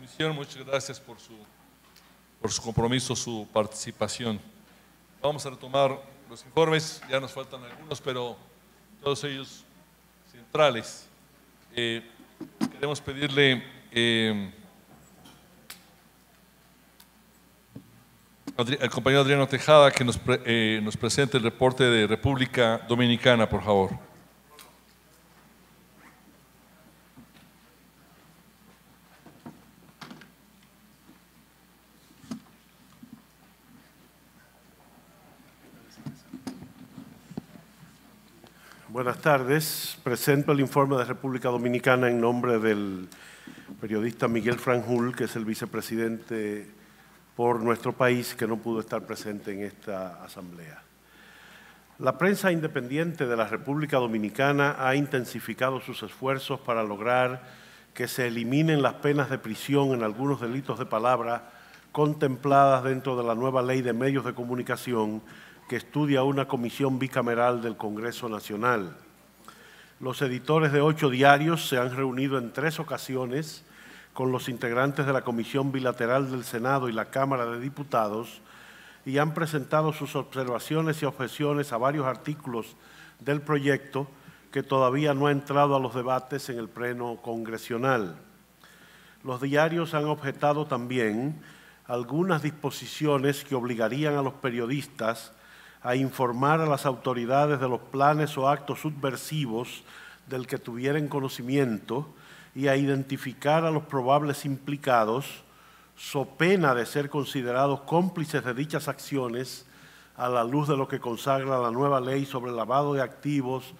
bendición, muchas gracias por su compromiso, su participación. Vamos a retomar los informes, ya nos faltan algunos, pero todos ellos centrales. Queremos pedirle al compañero Adriano Tejada que nos presente el reporte de República Dominicana, por favor. Buenas tardes. Presento el informe de República Dominicana en nombre del periodista Miguel Franjul, que es el vicepresidente por nuestro país, que no pudo estar presente en esta asamblea. La prensa independiente de la República Dominicana ha intensificado sus esfuerzos para lograr que se eliminen las penas de prisión en algunos delitos de palabra contempladas dentro de la nueva Ley de Medios de Comunicación que estudia una comisión bicameral del Congreso Nacional. Los editores de 8 diarios se han reunido en 3 ocasiones con los integrantes de la Comisión Bilateral del Senado y la Cámara de Diputados y han presentado sus observaciones y objeciones a varios artículos del proyecto que todavía no ha entrado a los debates en el Pleno Congresional. Los diarios han objetado también algunas disposiciones que obligarían a los periodistas a informar a las autoridades de los planes o actos subversivos del que tuvieran conocimiento y a identificar a los probables implicados, so pena de ser considerados cómplices de dichas acciones a la luz de lo que consagra la nueva ley sobre lavado de activos,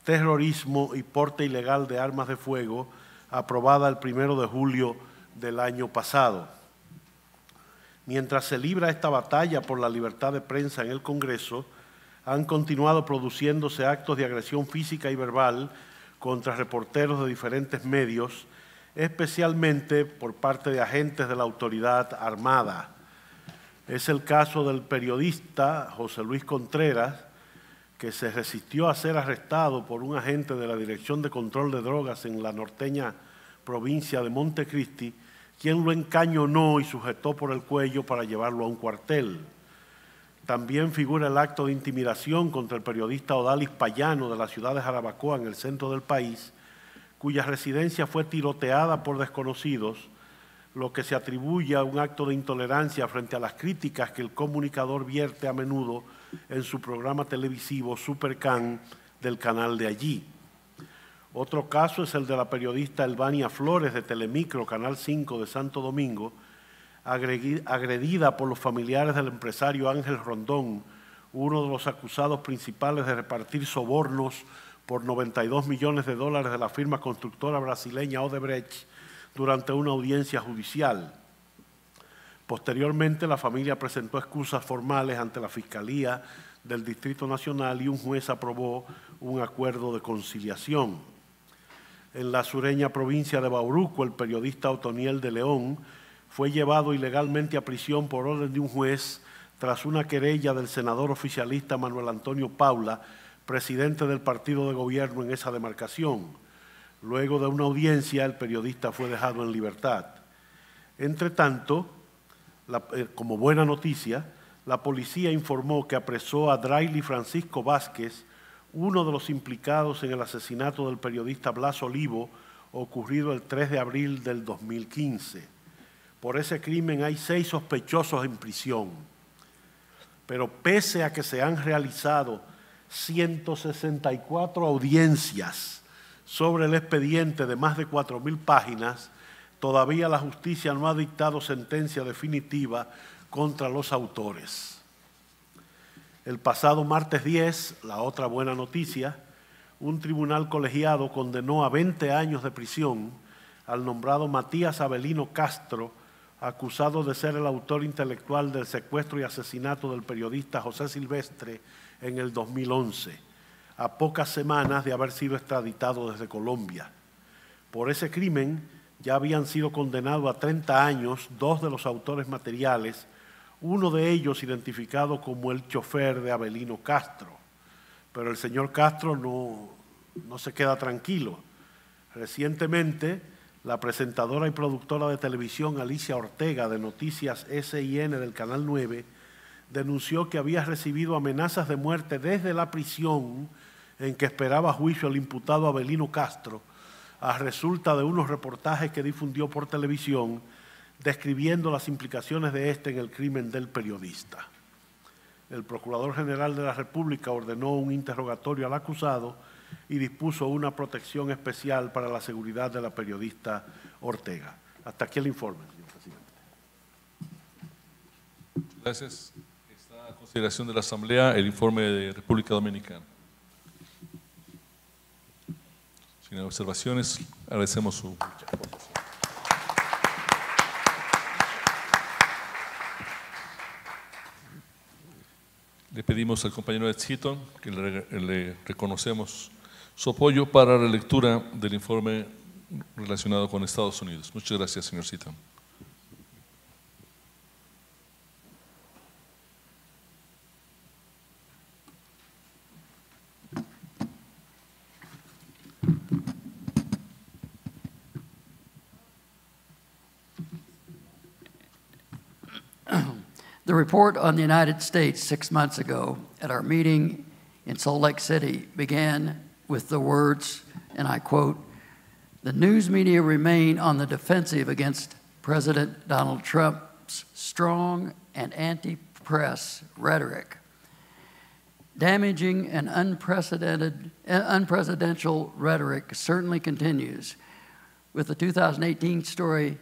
terrorismo y porte ilegal de armas de fuego, aprobada el 1 de julio del año pasado. Mientras se libra esta batalla por la libertad de prensa en el Congreso, han continuado produciéndose actos de agresión física y verbal contra reporteros de diferentes medios, especialmente por parte de agentes de la autoridad armada. Es el caso del periodista José Luis Contreras, que se resistió a ser arrestado por un agente de la Dirección de Control de Drogas en la norteña provincia de Montecristi, quien lo encañonó y sujetó por el cuello para llevarlo a un cuartel. También figura el acto de intimidación contra el periodista Odalis Payano de la ciudad de Jarabacoa, en el centro del país, cuya residencia fue tiroteada por desconocidos, lo que se atribuye a un acto de intolerancia frente a las críticas que el comunicador vierte a menudo en su programa televisivo Supercan del canal de allí. Otro caso es el de la periodista Elvania Flores de Telemicro, Canal 5 de Santo Domingo, agredida por los familiares del empresario Ángel Rondón, uno de los acusados principales de repartir sobornos por $92 millones de la firma constructora brasileña Odebrecht durante una audiencia judicial. Posteriormente, la familia presentó excusas formales ante la Fiscalía del Distrito Nacional y un juez aprobó un acuerdo de conciliación. En la sureña provincia de Bauruco, el periodista Otoniel de León fue llevado ilegalmente a prisión por orden de un juez tras una querella del senador oficialista Manuel Antonio Paula, presidente del partido de gobierno en esa demarcación. Luego de una audiencia, el periodista fue dejado en libertad. Entre tanto, como buena noticia, la policía informó que apresó a Draily Francisco Vázquez, uno de los implicados en el asesinato del periodista Blas Olivo, ocurrido el 3 de abril del 2015. Por ese crimen hay 6 sospechosos en prisión. Pero pese a que se han realizado 164 audiencias sobre el expediente de más de 4.000 páginas, todavía la justicia no ha dictado sentencia definitiva contra los autores. El pasado martes 10, la otra buena noticia, un tribunal colegiado condenó a 20 años de prisión al nombrado Matías Avelino Castro, acusado de ser el autor intelectual del secuestro y asesinato del periodista José Silvestre en el 2011, a pocas semanas de haber sido extraditado desde Colombia. Por ese crimen ya habían sido condenados a 30 años 2 de los autores materiales, uno de ellos identificado como el chofer de Avelino Castro. Pero el señor Castro no se queda tranquilo. Recientemente, la presentadora y productora de televisión Alicia Ortega de Noticias SIN del Canal 9 denunció que había recibido amenazas de muerte desde la prisión en que esperaba juicio el imputado Avelino Castro, a resulta de unos reportajes que difundió por televisión describiendo las implicaciones de este en el crimen del periodista. El Procurador General de la República ordenó un interrogatorio al acusado y dispuso una protección especial para la seguridad de la periodista Ortega. Hasta aquí el informe, señor presidente. Gracias. Está a consideración de la Asamblea el informe de República Dominicana. Sin observaciones, agradecemos su aportación. Le pedimos al compañero Ed Seaton que le reconocemos su apoyo para la lectura del informe relacionado con Estados Unidos. Muchas gracias, señor Seaton. The report on the United States 6 months ago at our meeting in Salt Lake City began with the words, and I quote, "The news media remain on the defensive against President Donald Trump's strong and anti-press rhetoric. Damaging and unpresidential rhetoric certainly continues, with the 2018 story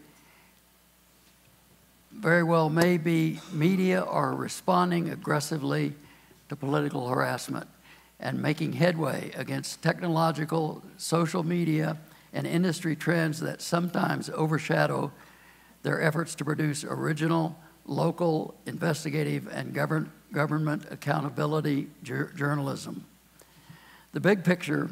very well may be media are responding aggressively to political harassment and making headway against technological, social media, and industry trends that sometimes overshadow their efforts to produce original, local, investigative, and government accountability journalism. The big picture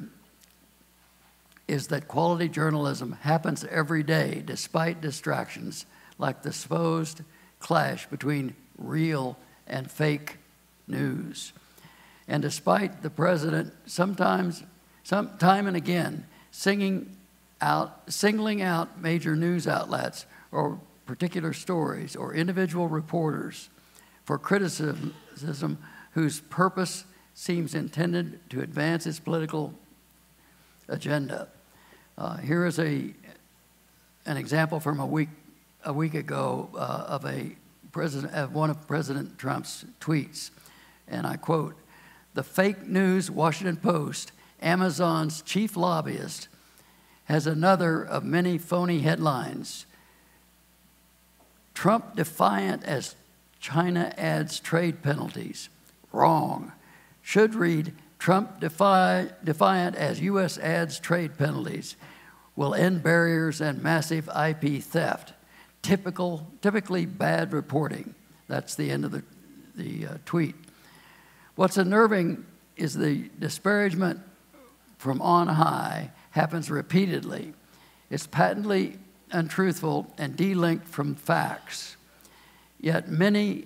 is that quality journalism happens every day despite distractions like the supposed clash between real and fake news. And despite the president time and again singling out major news outlets or particular stories or individual reporters for criticism whose purpose seems intended to advance his political agenda. Here is an example from a week ago of one of President Trump's tweets, and I quote, "The fake news Washington Post, Amazon's chief lobbyist, has another of many phony headlines. Trump defiant as China adds trade penalties. Wrong. Should read, Trump defiant as U.S. adds trade penalties. Will end barriers and massive IP theft. Typically bad reporting." That's the end of the tweet. What's unnerving is the disparagement from on high happens repeatedly. It's patently untruthful and delinked from facts, yet may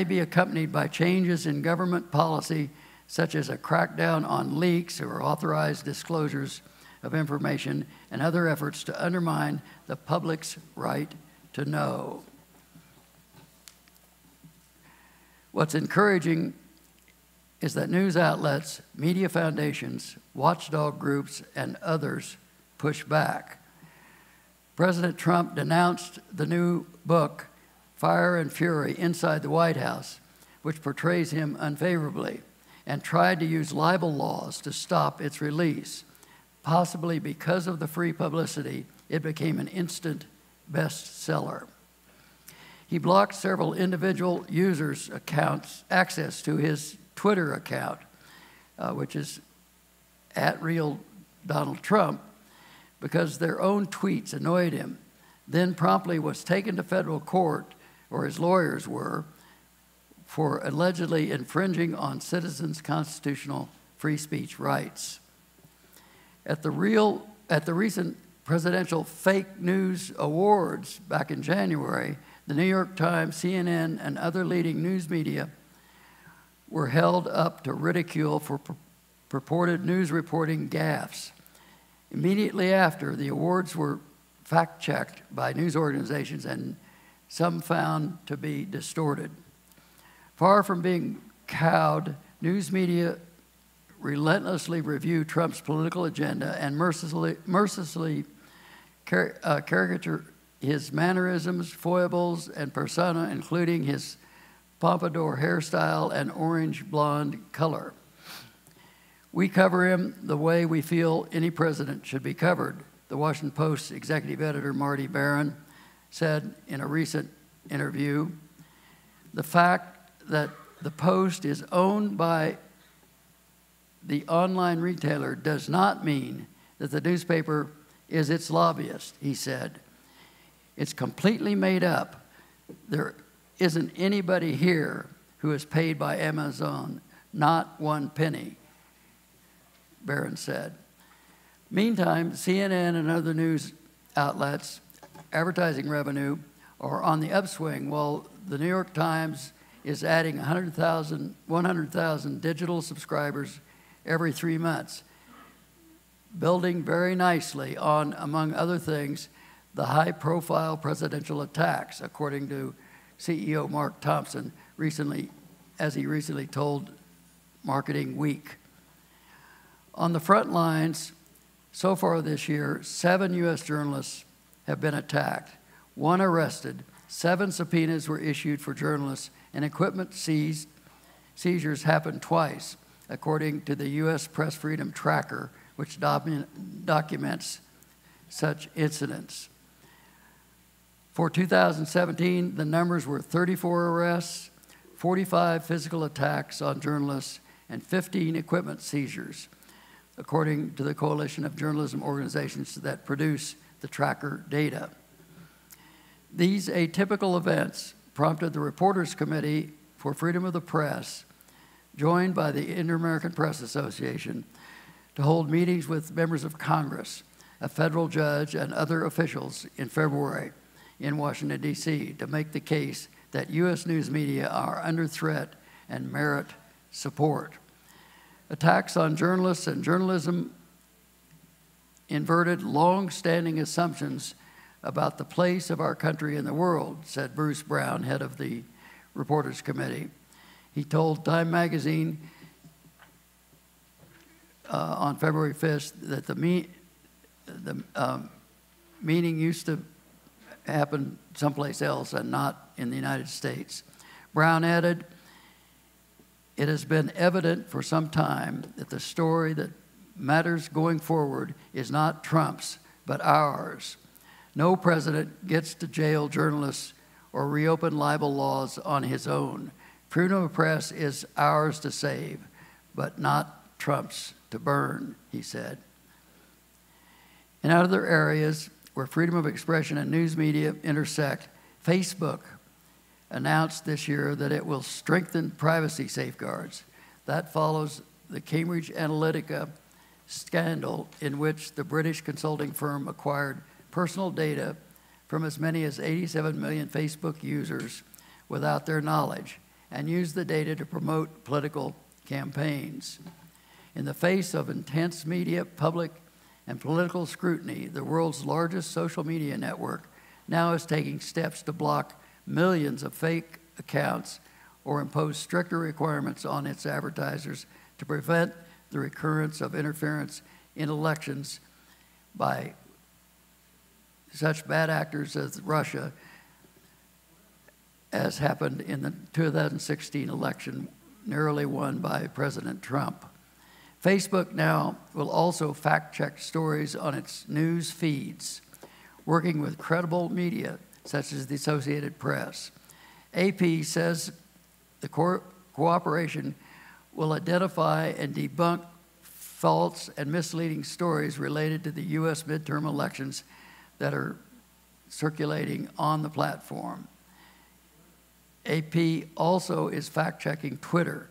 be accompanied by changes in government policy, such as a crackdown on leaks or authorized disclosures of information and other efforts to undermine the public's right to know. What's encouraging is that news outlets, media foundations, watchdog groups, and others push back. President Trump denounced the new book, Fire and Fury, Inside the White House, which portrays him unfavorably, and tried to use libel laws to stop its release. Possibly because of the free publicity, it became an instant bestseller. He blocked several individual users' accounts access to his Twitter account, which is @RealDonaldTrump, because their own tweets annoyed him, then promptly was taken to federal court, or his lawyers were, for allegedly infringing on citizens' constitutional free speech rights. At the recent Presidential Fake News Awards back in January, the New York Times, CNN, and other leading news media were held up to ridicule for purported news reporting gaffes. Immediately after, the awards were fact-checked by news organizations and some found to be distorted. Far from being cowed, news media relentlessly review Trump's political agenda and mercilessly caricature his mannerisms, foibles, and persona, including his pompadour hairstyle and orange blonde color. We cover him the way we feel any president should be covered, the Washington Post executive editor Marty Baron said in a recent interview. The fact that the Post is owned by the online retailer does not mean that the newspaper is its lobbyist, he said. It's completely made up. There isn't anybody here who is paid by Amazon, not one penny, Barron said. Meantime, CNN and other news outlets' advertising revenue are on the upswing, while the New York Times is adding 100,000 digital subscribers every 3 months, building very nicely on, among other things, the high-profile presidential attacks, according to CEO Mark Thompson as he recently told Marketing Week. On the front lines, so far this year, 7 U.S. journalists have been attacked, 1 arrested, 7 subpoenas were issued for journalists, and equipment seizures happened twice, according to the U.S. Press Freedom Tracker, which documents such incidents. For 2017, the numbers were 34 arrests, 45 physical attacks on journalists, and 15 equipment seizures, according to the Coalition of Journalism Organizations that produce the tracker data. These atypical events prompted the Reporters Committee for Freedom of the Press, joined by the Inter-American Press Association, to hold meetings with members of Congress, a federal judge, and other officials in February in Washington, D.C., to make the case that U.S. news media are under threat and merit support. Attacks on journalists and journalism inverted long-standing assumptions about the place of our country in the world, said Bruce Brown, head of the Reporters Committee. He told Time magazine on February 5th that the meeting used to happen someplace else and not in the United States. Brown added, "It has been evident for some time that the story that matters going forward is not Trump's, but ours. No president gets to jail journalists or reopen libel laws on his own. Freedom of press is ours to save, but not Trump's to burn," he said. In other areas where freedom of expression and news media intersect, Facebook announced this year that it will strengthen privacy safeguards. That follows the Cambridge Analytica scandal, in which the British consulting firm acquired personal data from as many as 87 million Facebook users without their knowledge and used the data to promote political campaigns. In the face of intense media, public, and political scrutiny, the world's largest social media network now is taking steps to block millions of fake accounts or impose stricter requirements on its advertisers to prevent the recurrence of interference in elections by such bad actors as Russia, as happened in the 2016 election, narrowly won by President Trump. Facebook now will also fact-check stories on its news feeds, working with credible media such as the Associated Press. AP says the cooperation will identify and debunk false and misleading stories related to the U.S. midterm elections that are circulating on the platform. AP also is fact-checking Twitter,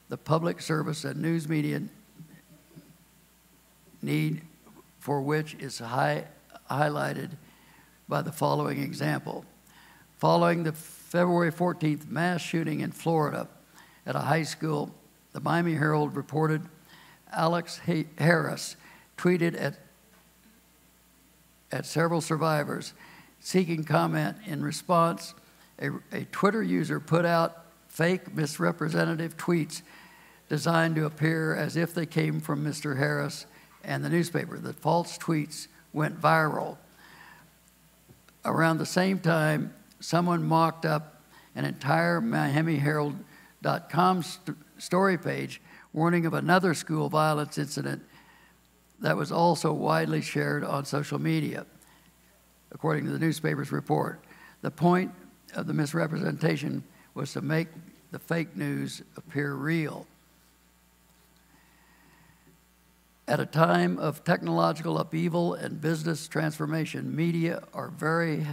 the public service and news media need for which is highlighted by the following example. Following the February 14th mass shooting in Florida at a high school, the Miami Herald reported Alex Harris tweeted at several survivors seeking comment. In response, a Twitter user put out fake misrepresentative tweets designed to appear as if they came from Mr. Harris and the newspaper. The false tweets went viral. Around the same time, someone mocked up an entire MiamiHerald.com story page warning of another school violence incident that was also widely shared on social media, according to the newspaper's report. The point of the misrepresentation was to make the fake news appear real. At a time of technological upheaval and business transformation, media are very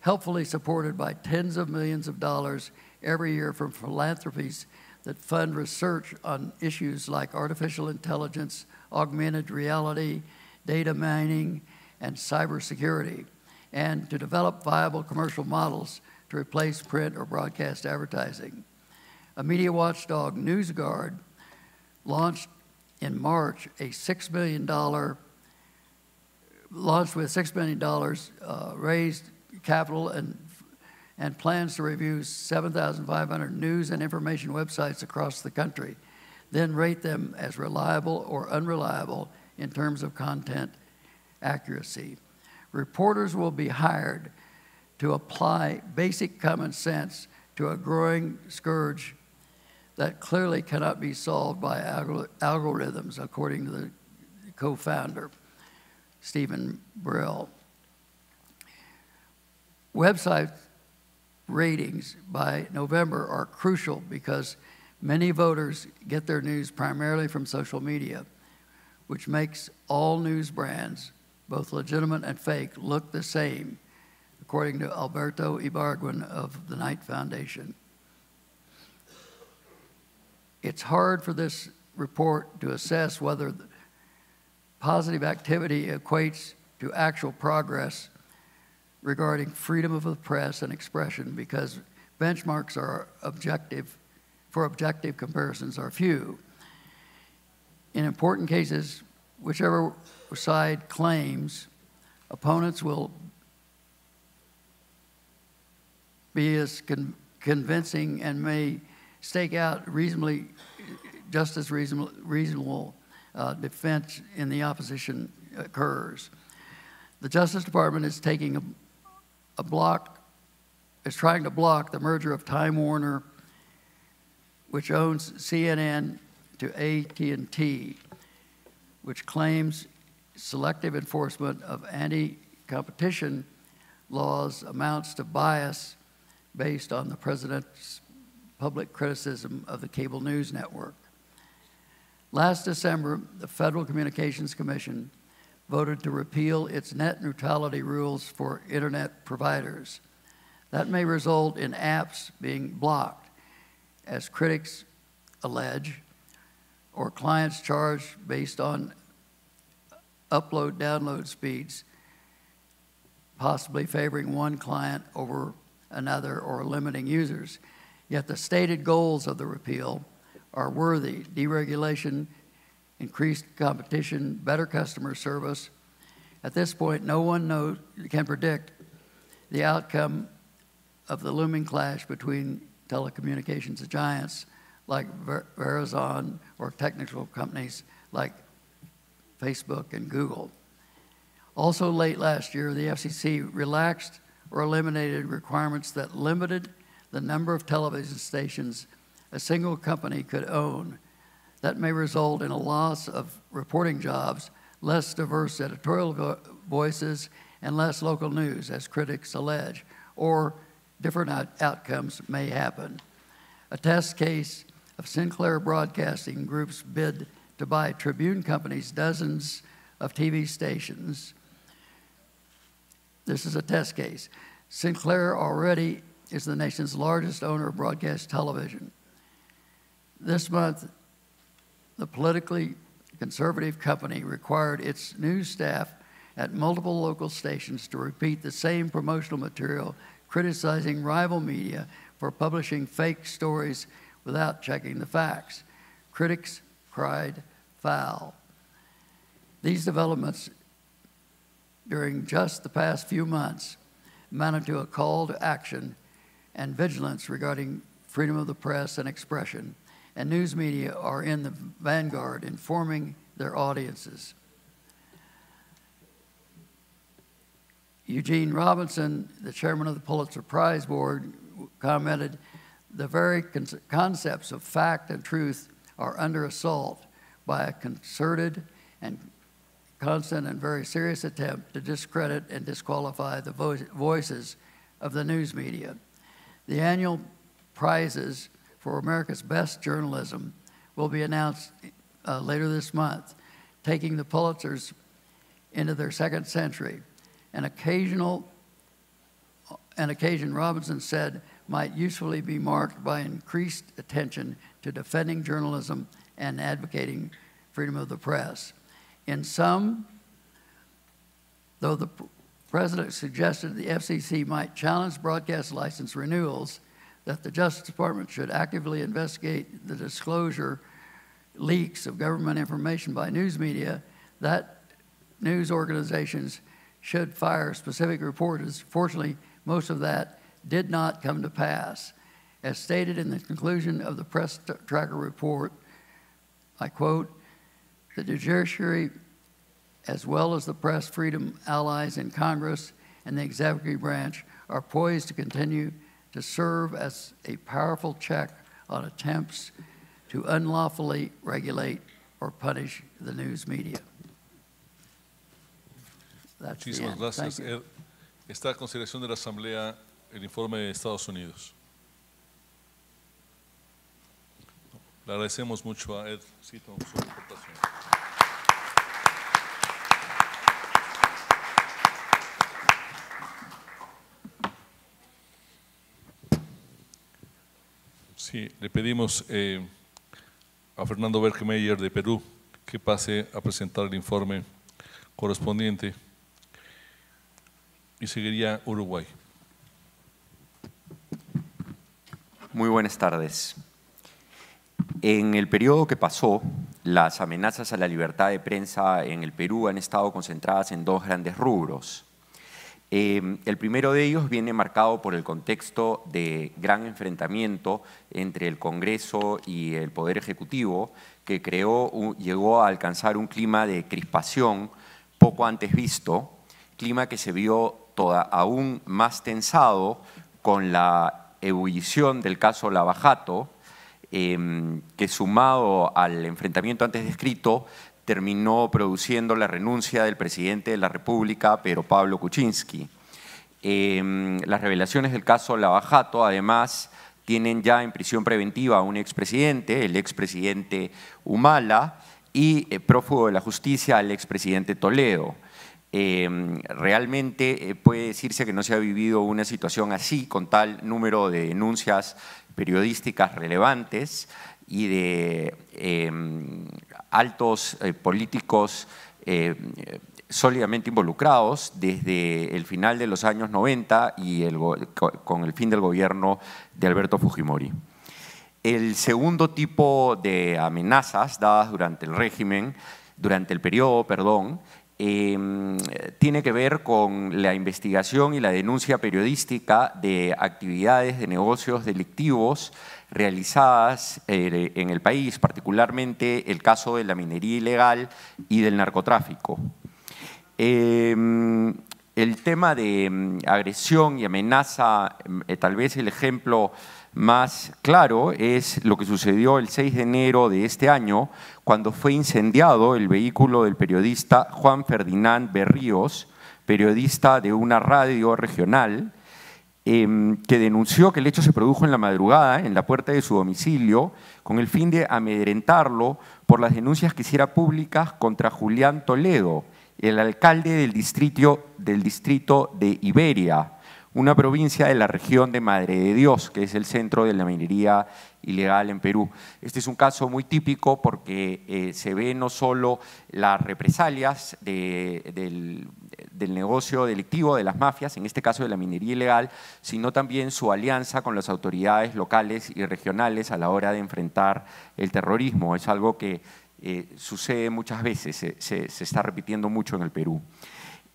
helpfully supported by tens of millions of dollars every year from philanthropies that fund research on issues like artificial intelligence, augmented reality, data mining, and cybersecurity, and to develop viable commercial models to replace print or broadcast advertising. A media watchdog, NewsGuard, launched in March $6 million raised capital and plans to review 7,500 news and information websites across the country, then rate them as reliable or unreliable in terms of content accuracy. Reporters will be hired to apply basic common sense to a growing scourge that clearly cannot be solved by algorithms, according to the co-founder, Stephen Brill. Website ratings by November are crucial because many voters get their news primarily from social media, which makes all news brands, both legitimate and fake, look the same, according to Alberto Ibargüen of the Knight Foundation. It's hard for this report to assess whether positive activity equates to actual progress regarding freedom of the press and expression because benchmarks are objective comparisons are few. In important cases, whichever side claims, opponents will be as convincing and may stake out just as reasonable defense in the opposition occurs. The Justice Department is taking trying to block the merger of Time Warner, which owns CNN, to AT&T, which claims selective enforcement of anti-competition laws amounts to bias based on the president's public criticism of the cable news network. Last December, the Federal Communications Commission voted to repeal its net neutrality rules for internet providers. That may result in apps being blocked, as critics allege, or clients charged based on upload-download speeds, possibly favoring one client over another or limiting users. Yet the stated goals of the repeal are worthy: deregulation, increased competition, better customer service. At this point, no one can predict the outcome of the looming clash between telecommunications giants like Verizon or technical companies like Facebook and Google. Also late last year, the FCC relaxed or eliminated requirements that limited the number of television stations a single company could own. That may result in a loss of reporting jobs, less diverse editorial voices, and less local news, as critics allege, or different outcomes may happen. A test case of Sinclair Broadcasting Group's bid to buy Tribune Company's dozens of TV stations. This is a test case. Sinclair already is the nation's largest owner of broadcast television. This month, the politically conservative company required its news staff at multiple local stations to repeat the same promotional material criticizing rival media for publishing fake stories without checking the facts. Critics cried foul. These developments during just the past few months amounted to a call to action and vigilance regarding freedom of the press and expression, and news media are in the vanguard informing their audiences. Eugene Robinson, the chairman of the Pulitzer Prize Board, commented, "The very concepts of fact and truth are under assault by a concerted and constant and very serious attempt to discredit and disqualify the voices of the news media." The annual prizes for America's best journalism will be announced later this month, taking the Pulitzers into their second century. An occasion, Robinson said, might usefully be marked by increased attention to defending journalism and advocating freedom of the press. In sum, though the President suggested the FCC might challenge broadcast license renewals, that the Justice Department should actively investigate the disclosure leaks of government information by news media, that news organizations should fire specific reporters. Fortunately, most of that did not come to pass. As stated in the conclusion of the Press Tracker report, I quote, "The judiciary, as well as the press freedom allies in Congress and the executive branch, are poised to continue to serve as a powerful check on attempts to unlawfully regulate or punish the news media." Muchísimas gracias, Ed. Está a consideración de la Asamblea el informe de Estados Unidos. Le agradecemos mucho a Ed Seaton su aportación. Sí, le pedimos a Fernando Bergemeyer de Perú que pase a presentar el informe correspondiente y seguiría Uruguay. Muy buenas tardes. En el periodo que pasó, las amenazas a la libertad de prensa en el Perú han estado concentradas en dos grandes rubros. El primero de ellos viene marcado por el contexto de gran enfrentamiento entre el Congreso y el Poder Ejecutivo, que llegó a alcanzar un clima de crispación poco antes visto, clima que se vio aún más tensado con la ebullición del caso Lava Jato, que sumado al enfrentamiento antes descrito, terminó produciendo la renuncia del presidente de la República, Pedro Pablo Kuczynski. Las revelaciones del caso Lava Jato, además, tienen ya en prisión preventiva a un expresidente, el expresidente Humala, y prófugo de la justicia al expresidente Toledo. Realmente puede decirse que no se ha vivido una situación así, con tal número de denuncias periodísticas relevantes y de altos políticos sólidamente involucrados desde el final de los años 90 y con el fin del gobierno de Alberto Fujimori. El segundo tipo de amenazas dadas durante el periodo, tiene que ver con la investigación y la denuncia periodística de actividades de negocios delictivos realizadas en el país, particularmente el caso de la minería ilegal y del narcotráfico. El tema de agresión y amenaza, tal vez el ejemplo más claro es lo que sucedió el 6 de enero de este año, cuando fue incendiado el vehículo del periodista Juan Ferdinand Berríos, periodista de una radio regional, que denunció que el hecho se produjo en la madrugada en la puerta de su domicilio con el fin de amedrentarlo por las denuncias que hiciera públicas contra Julián Toledo, el alcalde del distrito de Iberia, una provincia de la región de Madre de Dios, que es el centro de la minería ilegal en Perú. Este es un caso muy típico porque se ve no solo las represalias del negocio delictivo de las mafias, en este caso de la minería ilegal, sino también su alianza con las autoridades locales y regionales a la hora de enfrentar el terrorismo. Es algo que sucede muchas veces, se está repitiendo mucho en el Perú.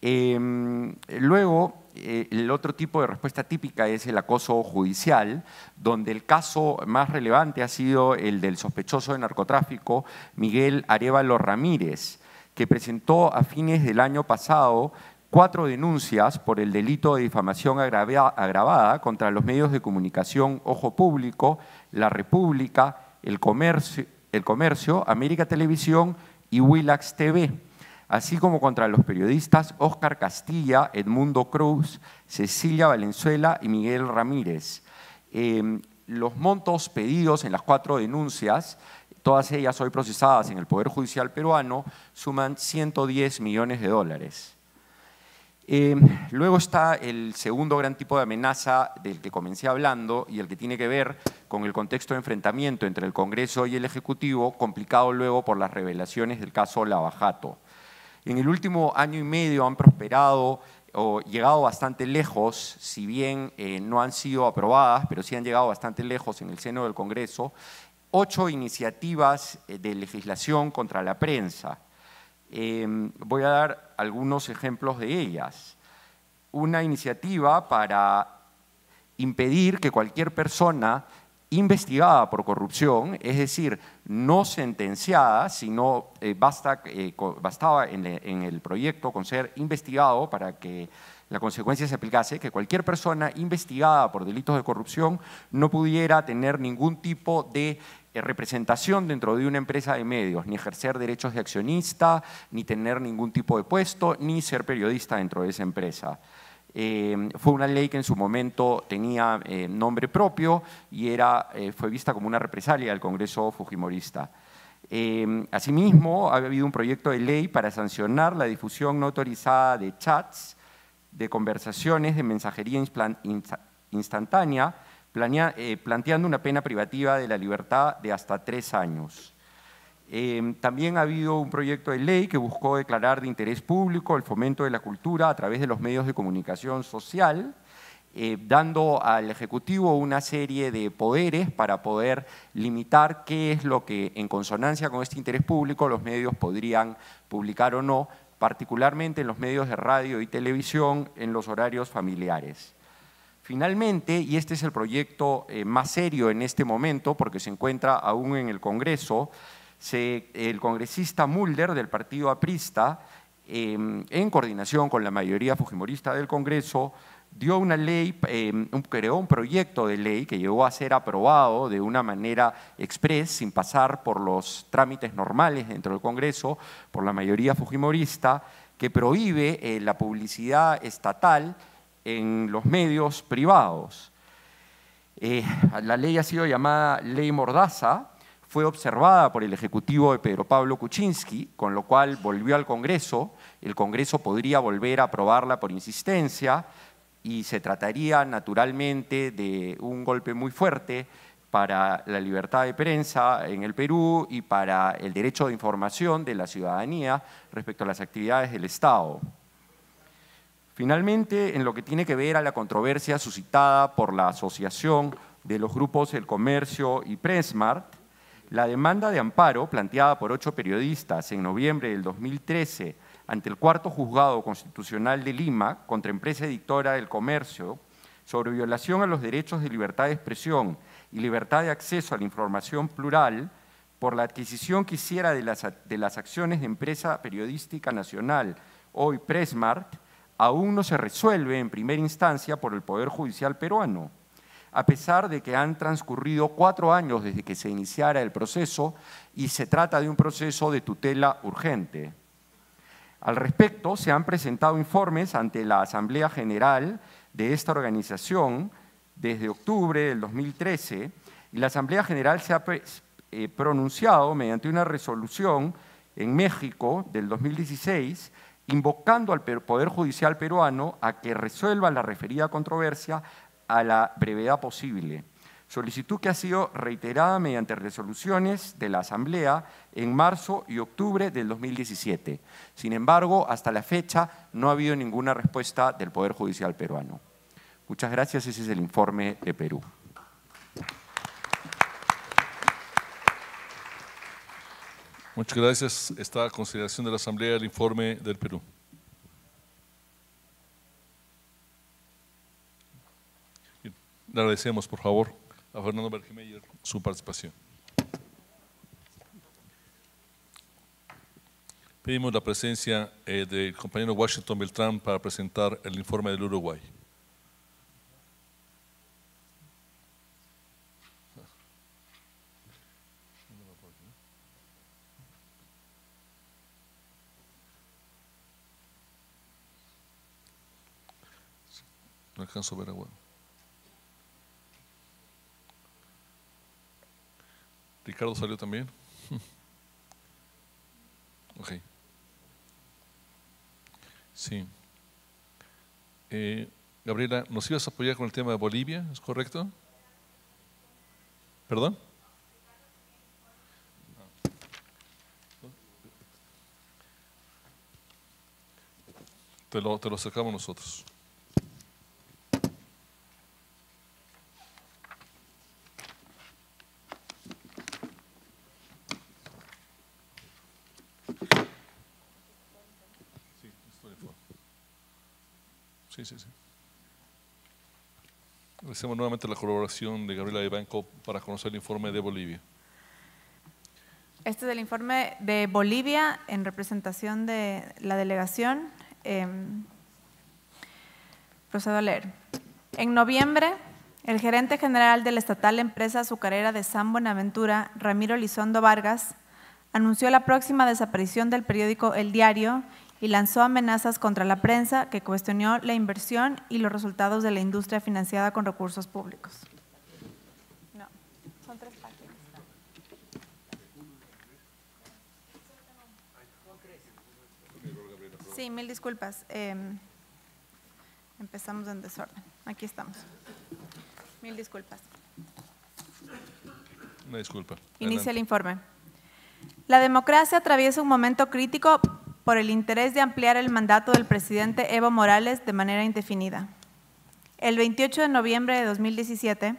Luego, el otro tipo de respuesta típica es el acoso judicial, donde el caso más relevante ha sido el del sospechoso de narcotráfico Miguel Arévalo Ramírez, que presentó a fines del año pasado 4 denuncias por el delito de difamación agravada contra los medios de comunicación Ojo Público, La República, El Comercio, América Televisión y Willax TV, así como contra los periodistas Óscar Castilla, Edmundo Cruz, Cecilia Valenzuela y Miguel Ramírez. Los montos pedidos en las 4 denuncias, todas ellas hoy procesadas en el Poder Judicial peruano, suman 110 millones de dólares. Luego está el segundo gran tipo de amenaza del que comencé hablando y el que tiene que ver con el contexto de enfrentamiento entre el Congreso y el Ejecutivo, complicado luego por las revelaciones del caso Lava Jato. En el último año y medio han prosperado o llegado bastante lejos, si bien no han sido aprobadas, pero sí han llegado bastante lejos en el seno del Congreso, 8 iniciativas de legislación contra la prensa. Voy a dar algunos ejemplos de ellas. Una iniciativa para impedir que cualquier persona investigada por corrupción, es decir, no sentenciada, sino bastaba en el proyecto con ser investigado para que la consecuencia se aplicase, que cualquier persona investigada por delitos de corrupción no pudiera tener ningún tipo de representación dentro de una empresa de medios, ni ejercer derechos de accionista, ni tener ningún tipo de puesto, ni ser periodista dentro de esa empresa. Fue una ley que en su momento tenía nombre propio y fue vista como una represalia del Congreso fujimorista. Asimismo, ha habido un proyecto de ley para sancionar la difusión no autorizada de chats, de conversaciones de mensajería instantánea, planteando una pena privativa de la libertad de hasta 3 años. También ha habido un proyecto de ley que buscó declarar de interés público el fomento de la cultura a través de los medios de comunicación social, dando al Ejecutivo una serie de poderes para poder limitar qué es lo que, en consonancia con este interés público, los medios podrían publicar o no, particularmente en los medios de radio y televisión en los horarios familiares. Finalmente, y este es el proyecto más serio en este momento porque se encuentra aún en el Congreso, el congresista Mulder del partido aprista, en coordinación con la mayoría fujimorista del Congreso, dio una ley, creó un proyecto de ley que llegó a ser aprobado de una manera express, sin pasar por los trámites normales dentro del Congreso, por la mayoría fujimorista, que prohíbe la publicidad estatal en los medios privados. La ley ha sido llamada Ley Mordaza, fue observada por el Ejecutivo de Pedro Pablo Kuczynski, con lo cual volvió al Congreso. El Congreso podría volver a aprobarla por insistencia y se trataría naturalmente de un golpe muy fuerte para la libertad de prensa en el Perú y para el derecho de información de la ciudadanía respecto a las actividades del Estado. Finalmente, en lo que tiene que ver a la controversia suscitada por la asociación de los grupos El Comercio y Pressmart, la demanda de amparo planteada por 8 periodistas en noviembre del 2013 ante el Cuarto Juzgado Constitucional de Lima contra empresa editora del Comercio sobre violación a los derechos de libertad de expresión y libertad de acceso a la información plural por la adquisición que hiciera de las acciones de empresa periodística nacional, hoy Pressmart, aún no se resuelve en primera instancia por el Poder Judicial peruano, a pesar de que han transcurrido 4 años desde que se iniciara el proceso y se trata de un proceso de tutela urgente. Al respecto, se han presentado informes ante la Asamblea General de esta organización desde octubre del 2013 y la Asamblea General se ha pronunciado mediante una resolución en México del 2016 invocando al Poder Judicial peruano a que resuelva la referida controversia a la brevedad posible. Solicitud que ha sido reiterada mediante resoluciones de la Asamblea en marzo y octubre del 2017. Sin embargo, hasta la fecha no ha habido ninguna respuesta del Poder Judicial peruano. Muchas gracias, ese es el informe de Perú. Muchas gracias. Está a consideración de la Asamblea el informe del Perú. Le agradecemos, por favor, a Fernando Bergemeyer su participación. Pedimos la presencia del compañero Washington Beltrán para presentar el informe del Uruguay. No alcanzo a ver agua. Ricardo salió también. Ok. Sí. Gabriela, ¿nos ibas a apoyar con el tema de Bolivia? ¿Es correcto? ¿Perdón? Te lo sacamos nosotros. Sí. Agradecemos nuevamente la colaboración de Gabriela Ibanco para conocer el informe de Bolivia. Este es el informe de Bolivia en representación de la delegación. Procedo a leer. En noviembre, el gerente general de la estatal empresa azucarera de San Buenaventura, Ramiro Lizondo Vargas, anunció la próxima desaparición del periódico El Diario y lanzó amenazas contra la prensa que cuestionó la inversión y los resultados de la industria financiada con recursos públicos. No, son 3 páginas. Sí, mil disculpas. Empezamos en desorden. Aquí estamos. Mil disculpas. Una disculpa. Inicia el informe. La democracia atraviesa un momento crítico por el interés de ampliar el mandato del presidente Evo Morales de manera indefinida. El 28 de noviembre de 2017,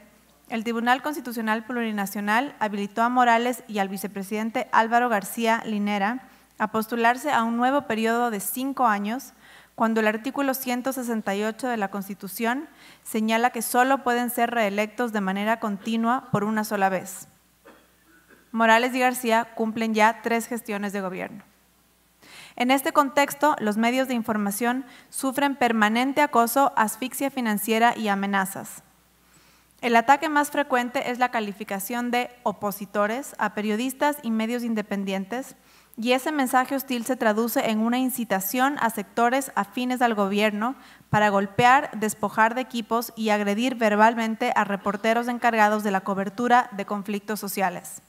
el Tribunal Constitucional Plurinacional habilitó a Morales y al vicepresidente Álvaro García Linera a postularse a un nuevo periodo de 5 años, cuando el artículo 168 de la Constitución señala que solo pueden ser reelectos de manera continua por una sola vez. Morales y García cumplen ya 3 gestiones de gobierno. En este contexto, los medios de información sufren permanente acoso, asfixia financiera y amenazas. El ataque más frecuente es la calificación de opositores a periodistas y medios independientes, y ese mensaje hostil se traduce en una incitación a sectores afines al gobierno para golpear, despojar de equipos y agredir verbalmente a reporteros encargados de la cobertura de conflictos sociales.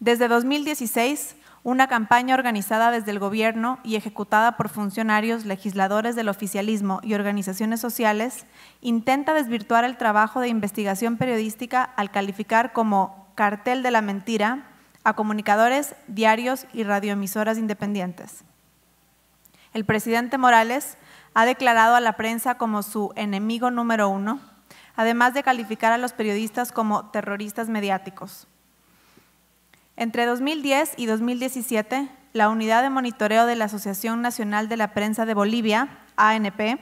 Desde 2016, una campaña organizada desde el gobierno y ejecutada por funcionarios, legisladores del oficialismo y organizaciones sociales intenta desvirtuar el trabajo de investigación periodística al calificar como cartel de la mentira a comunicadores, diarios y radioemisoras independientes. El presidente Morales ha declarado a la prensa como su enemigo número 1, además de calificar a los periodistas como terroristas mediáticos. Entre 2010 y 2017, la Unidad de Monitoreo de la Asociación Nacional de la Prensa de Bolivia, ANP,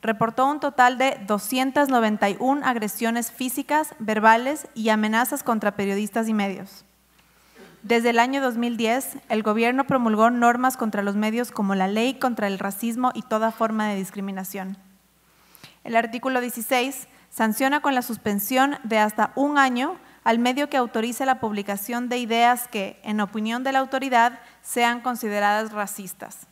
reportó un total de 291 agresiones físicas, verbales y amenazas contra periodistas y medios. Desde el año 2010, el gobierno promulgó normas contra los medios como la Ley contra el Racismo y toda forma de discriminación. El artículo 16 sanciona con la suspensión de hasta 1 año al medio que autorice la publicación de ideas que, en opinión de la autoridad, sean consideradas racistas.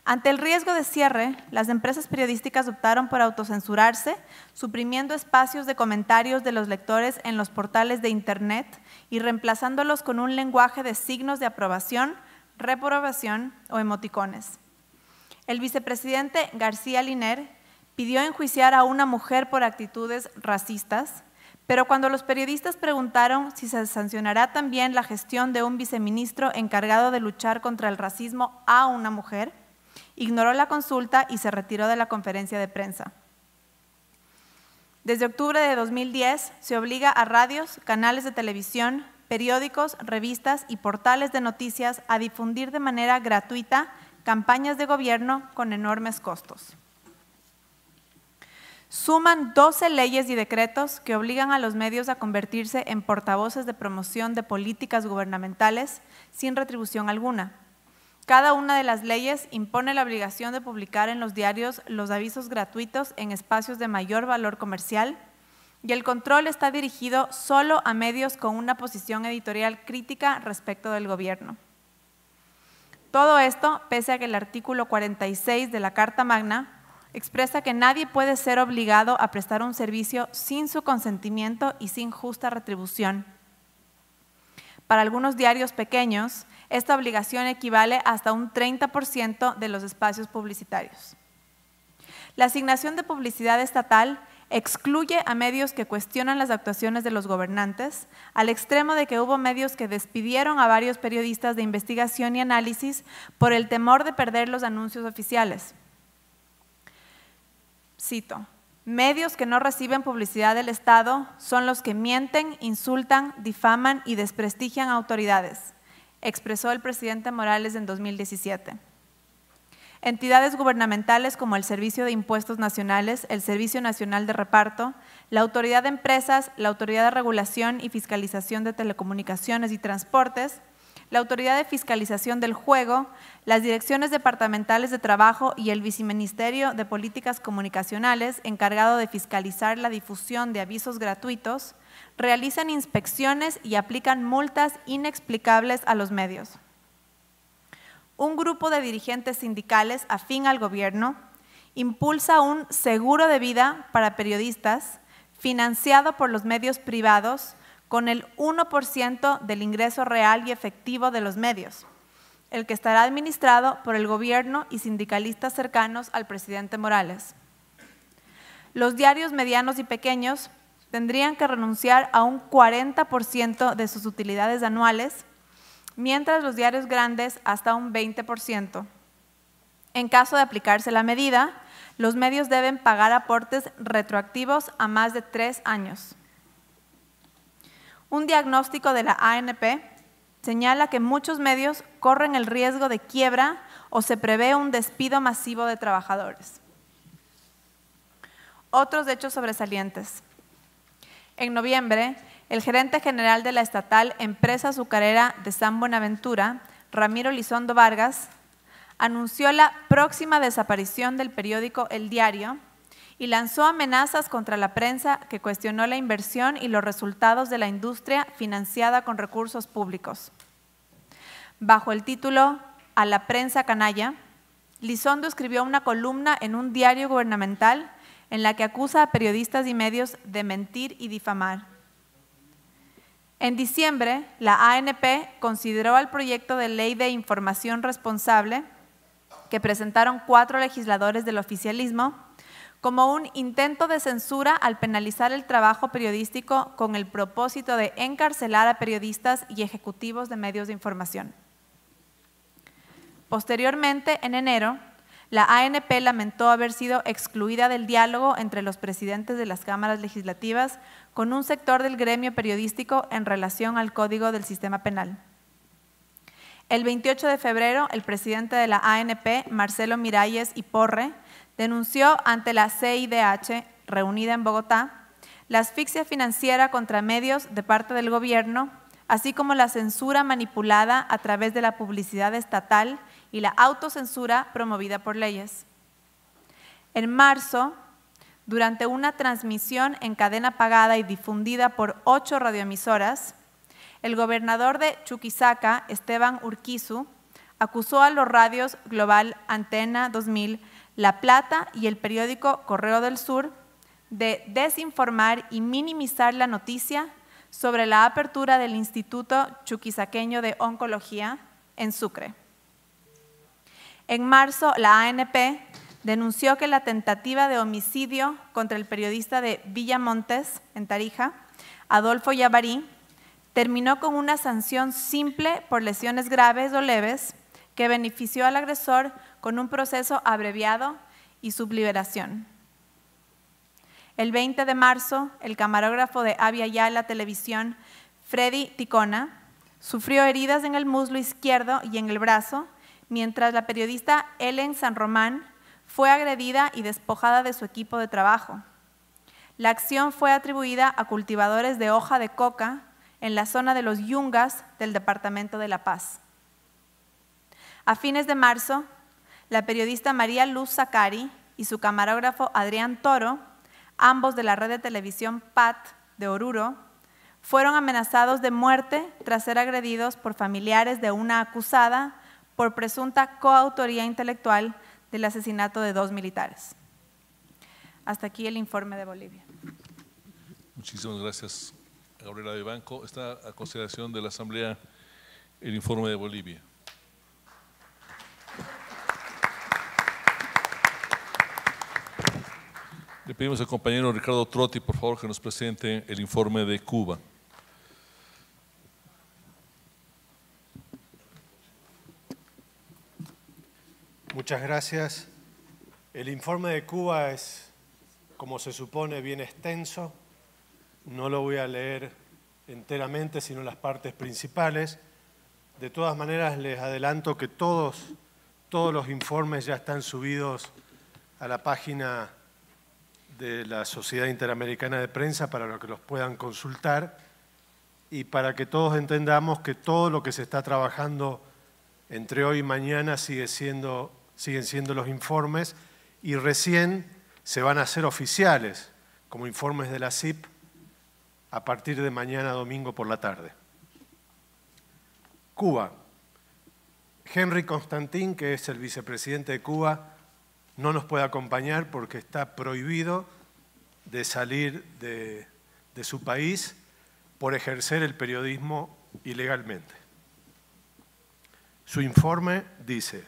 Ante el riesgo de cierre, las empresas periodísticas optaron por autocensurarse, suprimiendo espacios de comentarios de los lectores en los portales de Internet y reemplazándolos con un lenguaje de signos de aprobación, reprobación o emoticones. El vicepresidente García Linera pidió enjuiciar a una mujer por actitudes racistas, pero cuando los periodistas preguntaron si se sancionará también la gestión de un viceministro encargado de luchar contra el racismo a una mujer, ignoró la consulta y se retiró de la conferencia de prensa. Desde octubre de 2010 se obliga a radios, canales de televisión, periódicos, revistas y portales de noticias a difundir de manera gratuita campañas de gobierno con enormes costos. suman 12 leyes y decretos que obligan a los medios a convertirse en portavoces de promoción de políticas gubernamentales sin retribución alguna. Cada una de las leyes impone la obligación de publicar en los diarios los avisos gratuitos en espacios de mayor valor comercial, y el control está dirigido solo a medios con una posición editorial crítica respecto del gobierno. Todo esto pese a que el artículo 46 de la Carta Magna expresa que nadie puede ser obligado a prestar un servicio sin su consentimiento y sin justa retribución. Para algunos diarios pequeños, esta obligación equivale hasta un 30% de los espacios publicitarios. La asignación de publicidad estatal excluye a medios que cuestionan las actuaciones de los gobernantes, al extremo de que hubo medios que despidieron a varios periodistas de investigación y análisis por el temor de perder los anuncios oficiales. Cito: medios que no reciben publicidad del Estado son los que mienten, insultan, difaman y desprestigian a autoridades, expresó el presidente Morales en 2017. Entidades gubernamentales como el Servicio de Impuestos Nacionales, el Servicio Nacional de Reparto, la Autoridad de Empresas, la Autoridad de Regulación y Fiscalización de Telecomunicaciones y Transportes, la Autoridad de Fiscalización del Juego, las Direcciones Departamentales de Trabajo y el Viceministerio de Políticas Comunicacionales, encargado de fiscalizar la difusión de avisos gratuitos, realizan inspecciones y aplican multas inexplicables a los medios. Un grupo de dirigentes sindicales afín al gobierno impulsa un seguro de vida para periodistas financiado por los medios privados con el 1% del ingreso real y efectivo de los medios, el que estará administrado por el gobierno y sindicalistas cercanos al presidente Morales. Los diarios medianos y pequeños tendrían que renunciar a un 40% de sus utilidades anuales, mientras los diarios grandes hasta un 20%. En caso de aplicarse la medida, los medios deben pagar aportes retroactivos a más de 3 años. Un diagnóstico de la ANP señala que muchos medios corren el riesgo de quiebra o se prevé un despido masivo de trabajadores. Otros hechos sobresalientes. En noviembre, el gerente general de la estatal Empresa Azucarera de San Buenaventura, Ramiro Lizondo Vargas, anunció la próxima desaparición del periódico El Diario y lanzó amenazas contra la prensa que cuestionó la inversión y los resultados de la industria financiada con recursos públicos. Bajo el título "A la prensa canalla", Lizondo escribió una columna en un diario gubernamental en la que acusa a periodistas y medios de mentir y difamar. En diciembre, la ANP consideró el proyecto de ley de información responsable que presentaron 4 legisladores del oficialismo como un intento de censura al penalizar el trabajo periodístico con el propósito de encarcelar a periodistas y ejecutivos de medios de información. Posteriormente, en enero, la ANP lamentó haber sido excluida del diálogo entre los presidentes de las cámaras legislativas con un sector del gremio periodístico en relación al Código del Sistema Penal. El 28 de febrero, el presidente de la ANP, Marcelo Miralles y Porre, denunció ante la CIDH, reunida en Bogotá, la asfixia financiera contra medios de parte del gobierno, así como la censura manipulada a través de la publicidad estatal y la autocensura promovida por leyes. En marzo, durante una transmisión en cadena pagada y difundida por 8 radioemisoras, el gobernador de Chuquisaca, Esteban Urquizu, acusó a los radios Global Antena 2000, La Plata y el periódico Correo del Sur de desinformar y minimizar la noticia sobre la apertura del Instituto Chuquisaqueño de Oncología en Sucre. En marzo, la ANP denunció que la tentativa de homicidio contra el periodista de Villamontes, en Tarija, Adolfo Yavarí, terminó con una sanción simple por lesiones graves o leves que benefició al agresor con un proceso abreviado y subliberación. El 20 de marzo, el camarógrafo de Avia Yala Televisión, Freddy Ticona, sufrió heridas en el muslo izquierdo y en el brazo, mientras la periodista Ellen San Román fue agredida y despojada de su equipo de trabajo. La acción fue atribuida a cultivadores de hoja de coca en la zona de los Yungas del departamento de La Paz. A fines de marzo, la periodista María Luz Zacari y su camarógrafo Adrián Toro, ambos de la red de televisión PAT de Oruro, fueron amenazados de muerte tras ser agredidos por familiares de una acusada por presunta coautoría intelectual del asesinato de 2 militares. Hasta aquí el informe de Bolivia. Muchísimas gracias, Gabriela de Banco. Está a consideración de la Asamblea el informe de Bolivia. Le pedimos al compañero Ricardo Trotti, por favor, que nos presente el informe de Cuba. Muchas gracias. El informe de Cuba es, como se supone, bien extenso. No lo voy a leer enteramente, sino las partes principales. De todas maneras, les adelanto que todos los informes ya están subidos a la página de la Sociedad Interamericana de Prensa para que los puedan consultar y para que todos entendamos que todo lo que se está trabajando entre hoy y mañana siguen siendo los informes y recién se van a hacer oficiales como informes de la CIP a partir de mañana domingo por la tarde. Cuba. Henry Constantin, que es el vicepresidente de Cuba, no nos puede acompañar porque está prohibido de salir de su país por ejercer el periodismo ilegalmente. Su informe dice: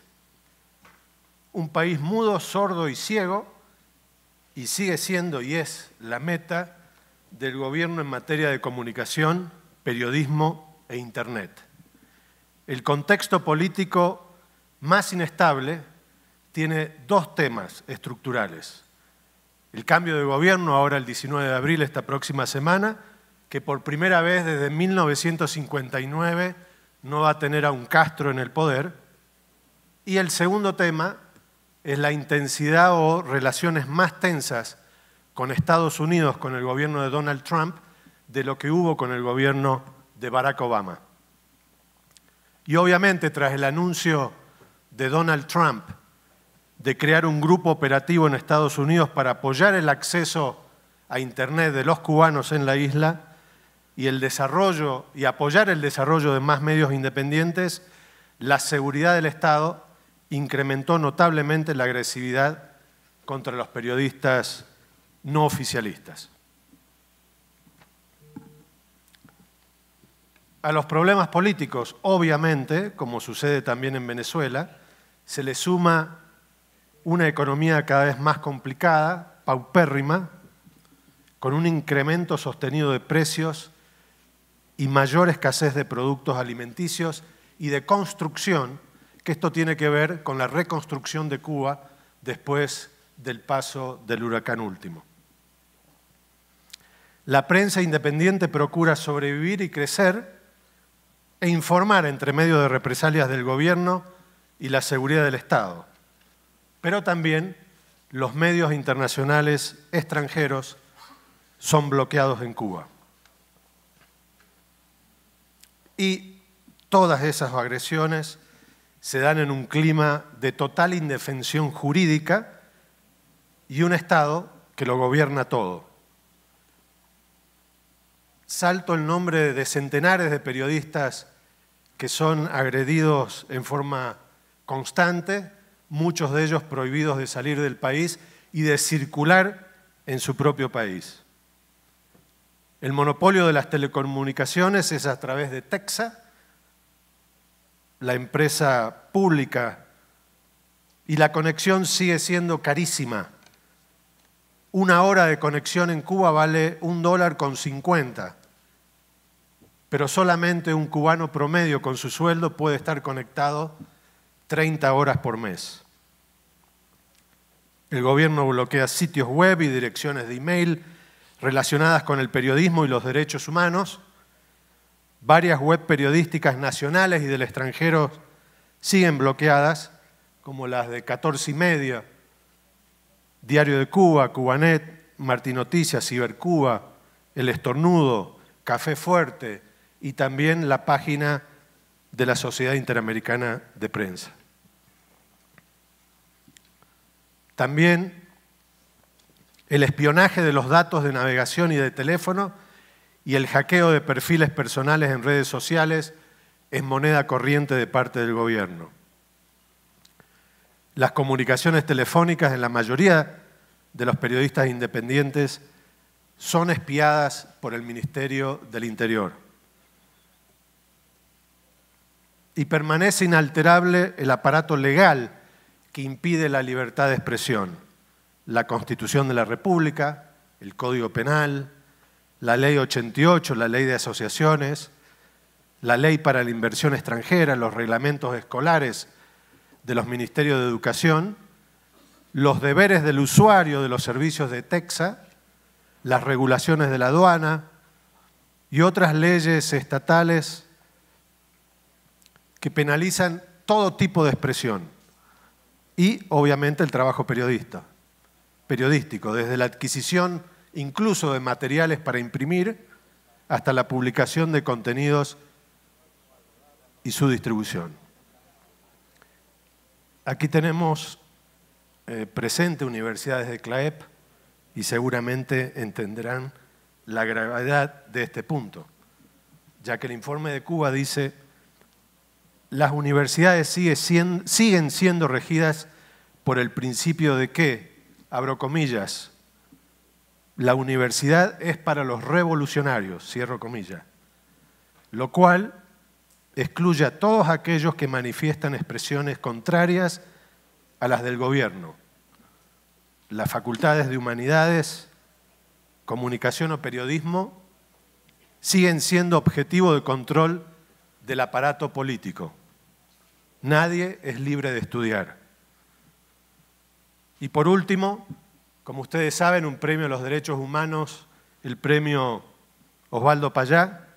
un país mudo, sordo y ciego, y sigue siendo y es la meta del gobierno en materia de comunicación, periodismo e Internet. El contexto político más inestable tiene 2 temas estructurales. El cambio de gobierno, ahora el 19 de abril, esta próxima semana, que por primera vez desde 1959 no va a tener a un Castro en el poder. Y el segundo tema es la intensidad o relaciones más tensas con Estados Unidos, con el gobierno de Donald Trump, de lo que hubo con el gobierno de Barack Obama. Y obviamente, tras el anuncio de Donald Trump de crear un grupo operativo en Estados Unidos para apoyar el acceso a Internet de los cubanos en la isla y apoyar el desarrollo de más medios independientes, la seguridad del Estado incrementó notablemente la agresividad contra los periodistas no oficialistas. A los problemas políticos, obviamente, como sucede también en Venezuela, se le suma una economía cada vez más complicada, paupérrima, con un incremento sostenido de precios y mayor escasez de productos alimenticios y de construcción, que esto tiene que ver con la reconstrucción de Cuba después del paso del huracán último. La prensa independiente procura sobrevivir y crecer e informar entre medio de represalias del gobierno y la seguridad del Estado. Pero también los medios internacionales extranjeros son bloqueados en Cuba. Y todas esas agresiones se dan en un clima de total indefensión jurídica y un Estado que lo gobierna todo. Salto el nombre de centenares de periodistas que son agredidos en forma constante, muchos de ellos prohibidos de salir del país y de circular en su propio país. El monopolio de las telecomunicaciones es a través de Texa, la empresa pública, y la conexión sigue siendo carísima. 1 hora de conexión en Cuba vale $1.50, pero solamente un cubano promedio con su sueldo puede estar conectado 30 horas por mes. El gobierno bloquea sitios web y direcciones de email relacionadas con el periodismo y los derechos humanos. Varias web periodísticas nacionales y del extranjero siguen bloqueadas, como las de 14 y media, Diario de Cuba, Cubanet, Martín Noticias, Cibercuba, El Estornudo, Café Fuerte y también la página de la Sociedad Interamericana de Prensa. También el espionaje de los datos de navegación y de teléfono y el hackeo de perfiles personales en redes sociales es moneda corriente de parte del gobierno. Las comunicaciones telefónicas en la mayoría de los periodistas independientes son espiadas por el Ministerio del Interior. Y permanece inalterable el aparato legal que impide la libertad de expresión. La Constitución de la República, el Código Penal, la Ley 88, la Ley de Asociaciones, la Ley para la Inversión Extranjera, los reglamentos escolares de los Ministerios de Educación, los deberes del usuario de los servicios de TEXA, las regulaciones de la aduana y otras leyes estatales que penalizan todo tipo de expresión y, obviamente, el trabajo periodístico, desde la adquisición incluso de materiales para imprimir hasta la publicación de contenidos y su distribución. Aquí tenemos presente universidades de CLAEP y seguramente entenderán la gravedad de este punto, ya que el informe de Cuba dice: las universidades siguen siendo regidas por el principio de que, abro comillas, la universidad es para los revolucionarios, cierro comillas, lo cual excluye a todos aquellos que manifiestan expresiones contrarias a las del gobierno. Las facultades de humanidades, comunicación o periodismo siguen siendo objetivo de control del aparato político. Nadie es libre de estudiar. Y por último, como ustedes saben, un premio a los derechos humanos, el premio Osvaldo Payá,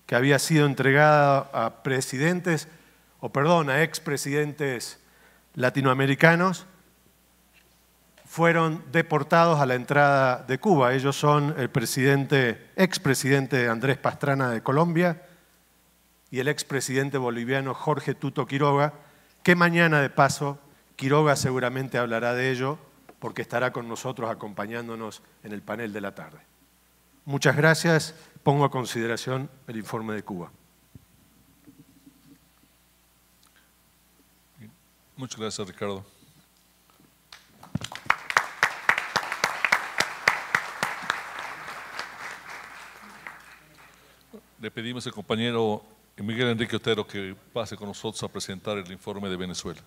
que había sido entregado a expresidentes latinoamericanos, fueron deportados a la entrada de Cuba. Ellos son el expresidente Andrés Pastrana de Colombia y el expresidente boliviano Jorge Tuto Quiroga, que mañana, de paso, Quiroga seguramente hablará de ello porque estará con nosotros acompañándonos en el panel de la tarde. Muchas gracias. Pongo a consideración el informe de Cuba. Muchas gracias, Ricardo. Le pedimos al compañero Miguel Enrique Otero que pase con nosotros a presentar el informe de Venezuela.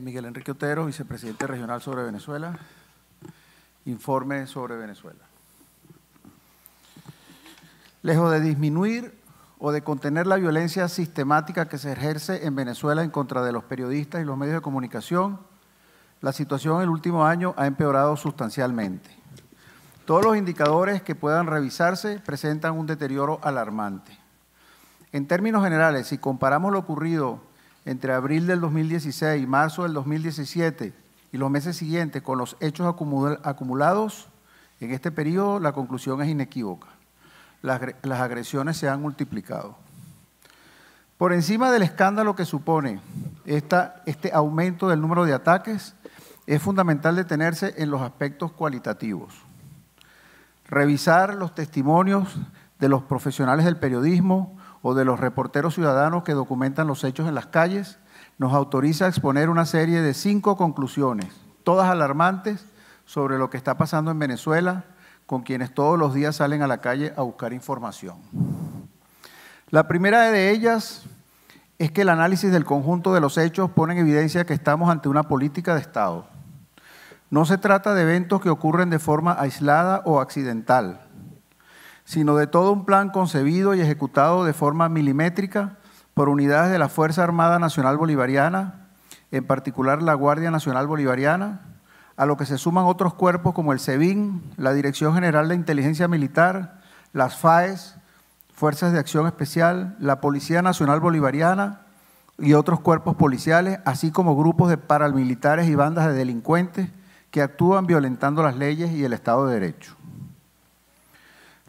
Miguel Enrique Otero, vicepresidente regional sobre Venezuela. Informe sobre Venezuela. Lejos de disminuir o de contener la violencia sistemática que se ejerce en Venezuela en contra de los periodistas y los medios de comunicación, la situación en el último año ha empeorado sustancialmente. Todos los indicadores que puedan revisarse presentan un deterioro alarmante. En términos generales, si comparamos lo ocurrido entre abril del 2016 y marzo del 2017 y los meses siguientes con los hechos acumulados en este periodo, la conclusión es inequívoca. Las agresiones se han multiplicado. Por encima del escándalo que supone este aumento del número de ataques, es fundamental detenerse en los aspectos cualitativos. Revisar los testimonios de los profesionales del periodismo o de los reporteros ciudadanos que documentan los hechos en las calles, nos autoriza a exponer una serie de 5 conclusiones, todas alarmantes, sobre lo que está pasando en Venezuela, con quienes todos los días salen a la calle a buscar información. La primera de ellas es que el análisis del conjunto de los hechos pone en evidencia que estamos ante una política de Estado. No se trata de eventos que ocurren de forma aislada o accidental. sino de todo un plan concebido y ejecutado de forma milimétrica por unidades de la Fuerza Armada Nacional Bolivariana, en particular la Guardia Nacional Bolivariana, a lo que se suman otros cuerpos como el SEBIN, la Dirección General de Inteligencia Militar, las FAES, Fuerzas de Acción Especial, la Policía Nacional Bolivariana y otros cuerpos policiales, así como grupos de paramilitares y bandas de delincuentes que actúan violentando las leyes y el Estado de Derecho.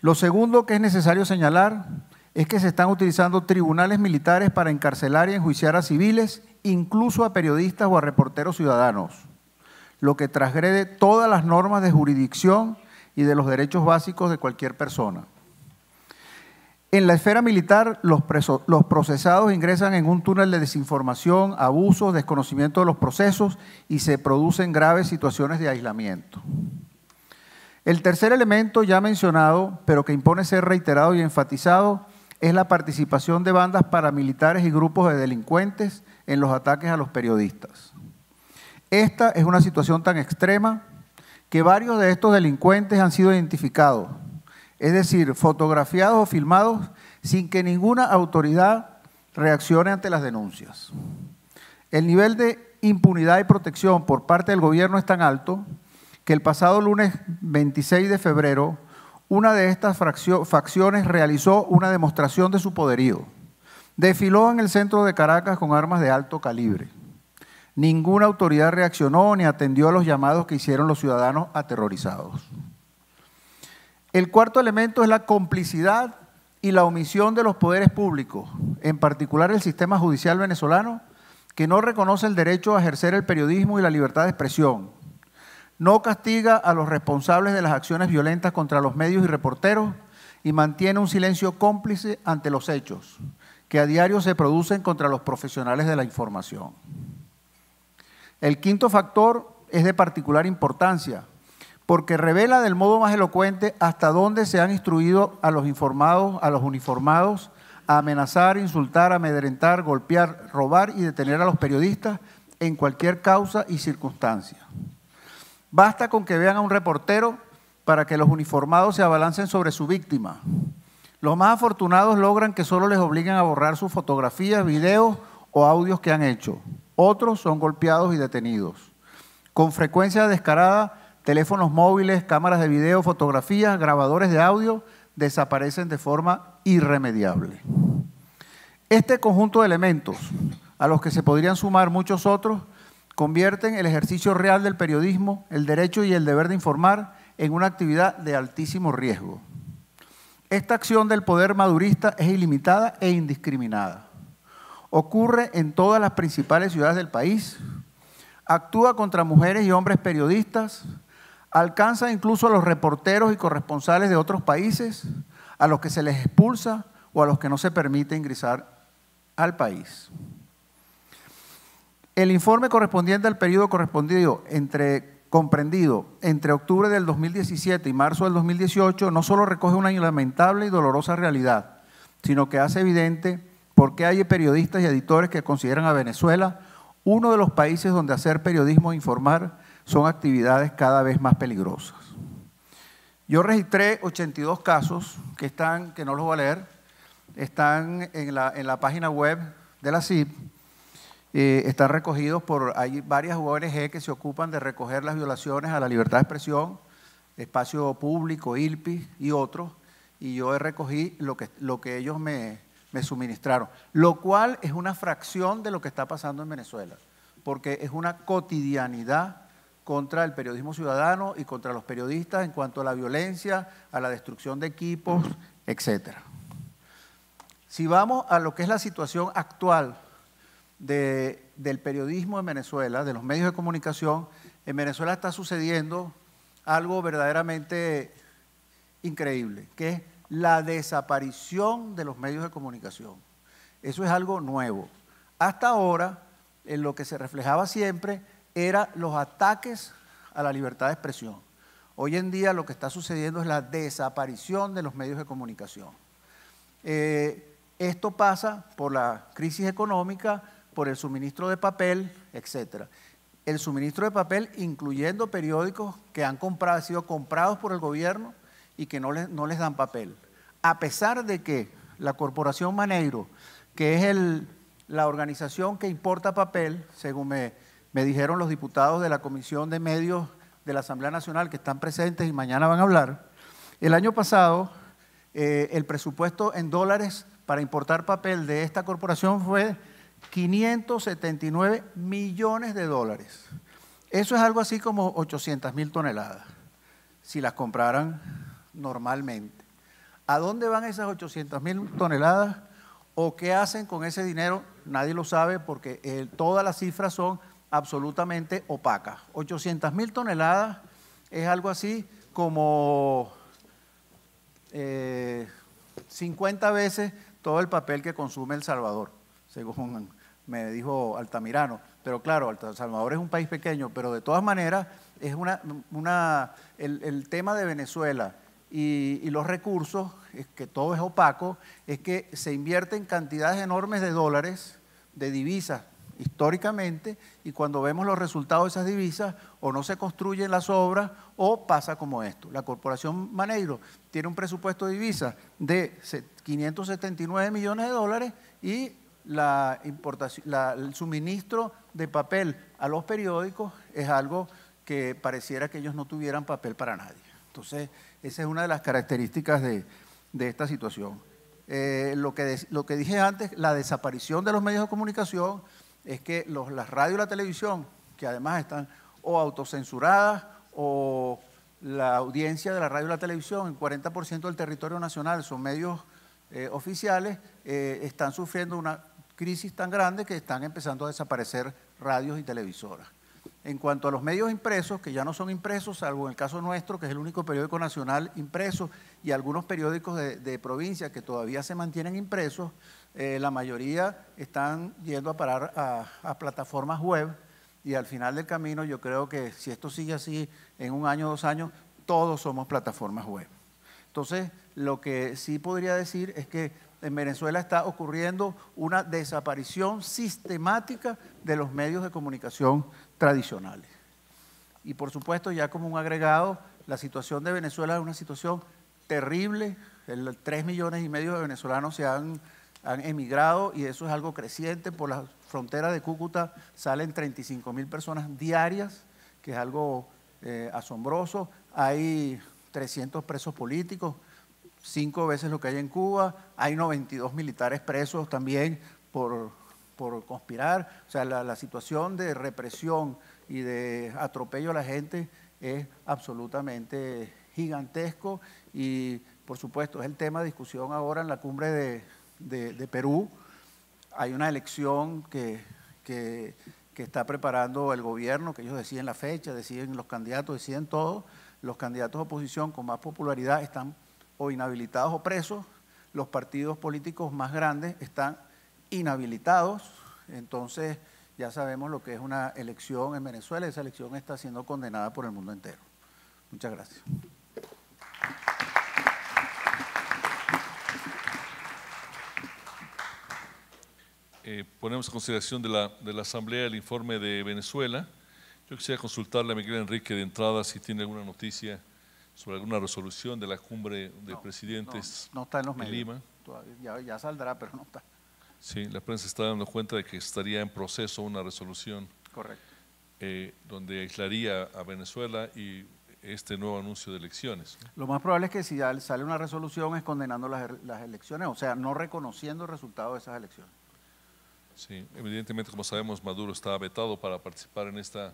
Lo segundo que es necesario señalar es que se están utilizando tribunales militares para encarcelar y enjuiciar a civiles, incluso a periodistas o a reporteros ciudadanos, lo que transgrede todas las normas de jurisdicción y de los derechos básicos de cualquier persona. En la esfera militar, los procesados ingresan en un túnel de desinformación, abusos, desconocimiento de los procesos y se producen graves situaciones de aislamiento. El tercer elemento ya mencionado, pero que impone ser reiterado y enfatizado, es la participación de bandas paramilitares y grupos de delincuentes en los ataques a los periodistas. Esta es una situación tan extrema que varios de estos delincuentes han sido identificados, es decir, fotografiados o filmados sin que ninguna autoridad reaccione ante las denuncias. El nivel de impunidad y protección por parte del gobierno es tan alto que el pasado lunes 26 de febrero, una de estas facciones realizó una demostración de su poderío. Desfiló en el centro de Caracas con armas de alto calibre. Ninguna autoridad reaccionó ni atendió a los llamados que hicieron los ciudadanos aterrorizados. El cuarto elemento es la complicidad y la omisión de los poderes públicos, en particular el sistema judicial venezolano, que no reconoce el derecho a ejercer el periodismo y la libertad de expresión. No castiga a los responsables de las acciones violentas contra los medios y reporteros y mantiene un silencio cómplice ante los hechos que a diario se producen contra los profesionales de la información. El quinto factor es de particular importancia porque revela del modo más elocuente hasta dónde se han instruido a los uniformados a amenazar, insultar, amedrentar, golpear, robar y detener a los periodistas en cualquier causa y circunstancia. Basta con que vean a un reportero para que los uniformados se abalancen sobre su víctima. Los más afortunados logran que solo les obliguen a borrar sus fotografías, videos o audios que han hecho. Otros son golpeados y detenidos. Con frecuencia descarada, teléfonos móviles, cámaras de video, fotografías, grabadores de audio desaparecen de forma irremediable. Este conjunto de elementos, a los que se podrían sumar muchos otros, convierten el ejercicio real del periodismo, el derecho y el deber de informar en una actividad de altísimo riesgo. Esta acción del poder madurista es ilimitada e indiscriminada. Ocurre en todas las principales ciudades del país, actúa contra mujeres y hombres periodistas, alcanza incluso a los reporteros y corresponsales de otros países, a los que se les expulsa o a los que no se permite ingresar al país. El informe correspondiente al periodo comprendido entre octubre del 2017 y marzo del 2018 no solo recoge una lamentable y dolorosa realidad, sino que hace evidente por qué hay periodistas y editores que consideran a Venezuela uno de los países donde hacer periodismo e informar son actividades cada vez más peligrosas. Yo registré 82 casos que no los voy a leer, están en la página web de la CIP. Están recogidos hay varias ONG que se ocupan de recoger las violaciones a la libertad de expresión, Espacio Público, ILPI y otros, y yo recogí lo que ellos me suministraron, lo cual es una fracción de lo que está pasando en Venezuela, porque es una cotidianidad contra el periodismo ciudadano y contra los periodistas en cuanto a la violencia, a la destrucción de equipos, etc. Si vamos a lo que es la situación actual del periodismo en Venezuela, de los medios de comunicación, en Venezuela está sucediendo algo verdaderamente increíble, que es la desaparición de los medios de comunicación. Eso es algo nuevo. Hasta ahora, en lo que se reflejaba siempre, eran los ataques a la libertad de expresión. Hoy en día lo que está sucediendo es la desaparición de los medios de comunicación. Esto pasa por la crisis económica, por el suministro de papel, etc. El suministro de papel, incluyendo periódicos que han sido comprados por el gobierno y que no les dan papel. a pesar de que la Corporación Maneiro, que es la organización que importa papel, según me dijeron los diputados de la Comisión de Medios de la Asamblea Nacional que están presentes y mañana van a hablar, el año pasado el presupuesto en dólares para importar papel de esta corporación fue 579 millones de dólares. Eso es algo así como 800.000 toneladas, si las compraran normalmente. ¿A dónde van esas 800.000 toneladas o qué hacen con ese dinero? Nadie lo sabe porque todas las cifras son absolutamente opacas. 800.000 toneladas es algo así como 50 veces todo el papel que consume El Salvador, según me dijo Altamirano. Pero claro, El Salvador es un país pequeño, pero de todas maneras es el tema de Venezuela y los recursos, es que todo es opaco, es que se invierten cantidades enormes de dólares, de divisas, históricamente, y cuando vemos los resultados de esas divisas, o no se construyen las obras, o pasa como esto. La Corporación Maneiro tiene un presupuesto de divisas de 579 millones de dólares y el suministro de papel a los periódicos es algo que pareciera que ellos no tuvieran papel para nadie. Entonces, esa es una de las características de esta situación. Lo que dije antes, la desaparición de los medios de comunicación, es que las radios y la televisión, que además están o autocensuradas o la audiencia de la radio y la televisión, el 40% del territorio nacional son medios oficiales, están sufriendo una crisis tan grande que están empezando a desaparecer radios y televisoras. En cuanto a los medios impresos, que ya no son impresos, salvo en el caso nuestro, que es el único periódico nacional impreso, y algunos periódicos de provincia que todavía se mantienen impresos, la mayoría están yendo a parar a plataformas web, y al final del camino yo creo que si esto sigue así, en 1 año, 2 años, todos somos plataformas web. Entonces, lo que sí podría decir es que en Venezuela está ocurriendo una desaparición sistemática de los medios de comunicación tradicionales. Y por supuesto, ya como un agregado, la situación de Venezuela es una situación terrible. 3,5 millones de venezolanos se han emigrado y eso es algo creciente. Por la frontera de Cúcuta salen 35.000 personas diarias, que es algo asombroso. Hay 300 presos políticos, 5 veces lo que hay en Cuba. Hay 92 militares presos también por conspirar. O sea, la situación de represión y de atropello a la gente es absolutamente gigantesco y, por supuesto, es el tema de discusión ahora en la cumbre de Perú. Hay una elección que está preparando el gobierno, que ellos deciden la fecha, deciden los candidatos, deciden todo. Los candidatos de oposición con más popularidad están o inhabilitados o presos. Los partidos políticos más grandes están inhabilitados. Entonces, ya sabemos lo que es una elección en Venezuela. Esa elección está siendo condenada por el mundo entero. Muchas gracias. Ponemos a consideración de la Asamblea el informe de Venezuela. Yo quisiera consultarle a Miguel Enrique de entrada si tiene alguna noticia sobre alguna resolución de la cumbre de presidentes no está en los en medios. Lima. Ya saldrá, pero no está. Sí, la prensa está dando cuenta de que estaría en proceso una resolución. Correcto. Donde aislaría a Venezuela y este nuevo anuncio de elecciones. Lo más probable es que si sale una resolución es condenando las elecciones, o sea, no reconociendo el resultado de esas elecciones. Sí, evidentemente, como sabemos, Maduro está vetado para participar en esta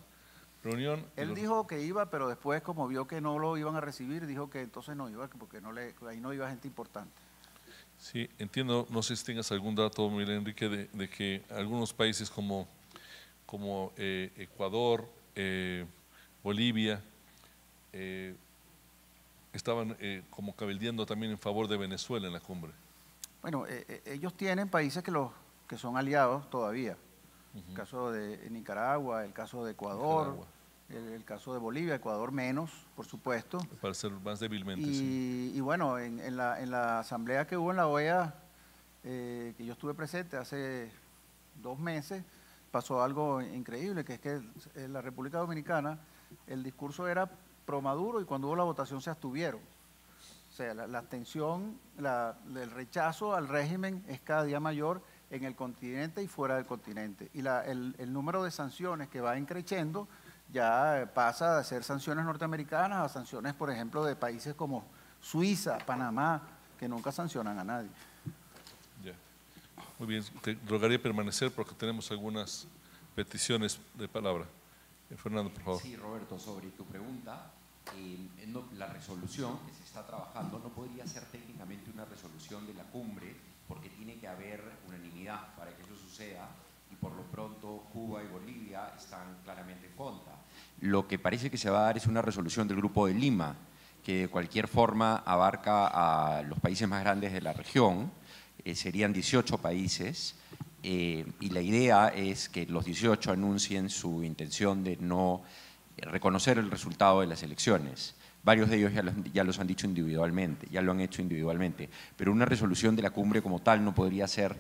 reunión. Él dijo que iba, pero después, como vio que no lo iban a recibir, dijo que entonces no iba, porque ahí no iba gente importante. Sí, entiendo, no sé si tengas algún dato, Miguel Enrique, de que algunos países como Ecuador, Bolivia, estaban como cabildeando también en favor de Venezuela en la cumbre. Bueno, ellos tienen países que son aliados todavía. El caso de Nicaragua, el caso de Ecuador, el caso de Bolivia, Ecuador menos, por supuesto. Para ser más débilmente, sí. Y bueno, en la asamblea que hubo en la OEA, que yo estuve presente hace 2 meses, pasó algo increíble, que es que en la República Dominicana el discurso era pro Maduro y cuando hubo la votación se abstuvieron. O sea, la tensión, el rechazo al régimen es cada día mayor en el continente y fuera del continente. Y el número de sanciones que va increciendo ya pasa de ser sanciones norteamericanas a sanciones, por ejemplo, de países como Suiza, Panamá, que nunca sancionan a nadie. Ya. Muy bien, te rogaría permanecer porque tenemos algunas peticiones de palabra. Fernando, por favor. Sí, Roberto, sobre tu pregunta, la resolución que se está trabajando no podría ser técnicamente una resolución de la cumbre porque tiene que haber unanimidad para que eso suceda y por lo pronto Cuba y Bolivia están claramente en contra. Lo que parece que se va a dar es una resolución del Grupo de Lima que de cualquier forma abarca a los países más grandes de la región, serían 18 países. Y la idea es que los 18 anuncien su intención de no reconocer el resultado de las elecciones. Varios de ellos ya los han dicho individualmente, ya lo han hecho individualmente, pero una resolución de la cumbre como tal no podría ser,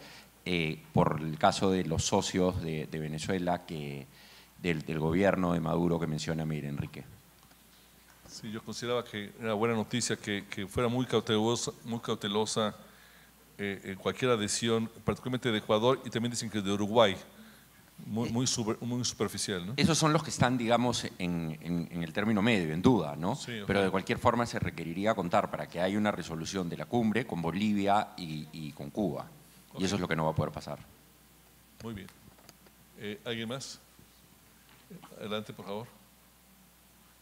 por el caso de los socios de Venezuela, del gobierno de Maduro que menciona Miguel Enrique. Sí, yo consideraba que era buena noticia que fuera muy cautelosa en cualquier adhesión, particularmente de Ecuador y también dicen que de Uruguay, muy superficial, ¿no? Esos son los que están, digamos, en el término medio, en duda, ¿no? Sí, okay. Pero de cualquier forma se requeriría contar para que haya una resolución de la cumbre con Bolivia y con Cuba. Okay. Y eso es lo que no va a poder pasar. Muy bien. ¿Alguien más? Adelante, por favor.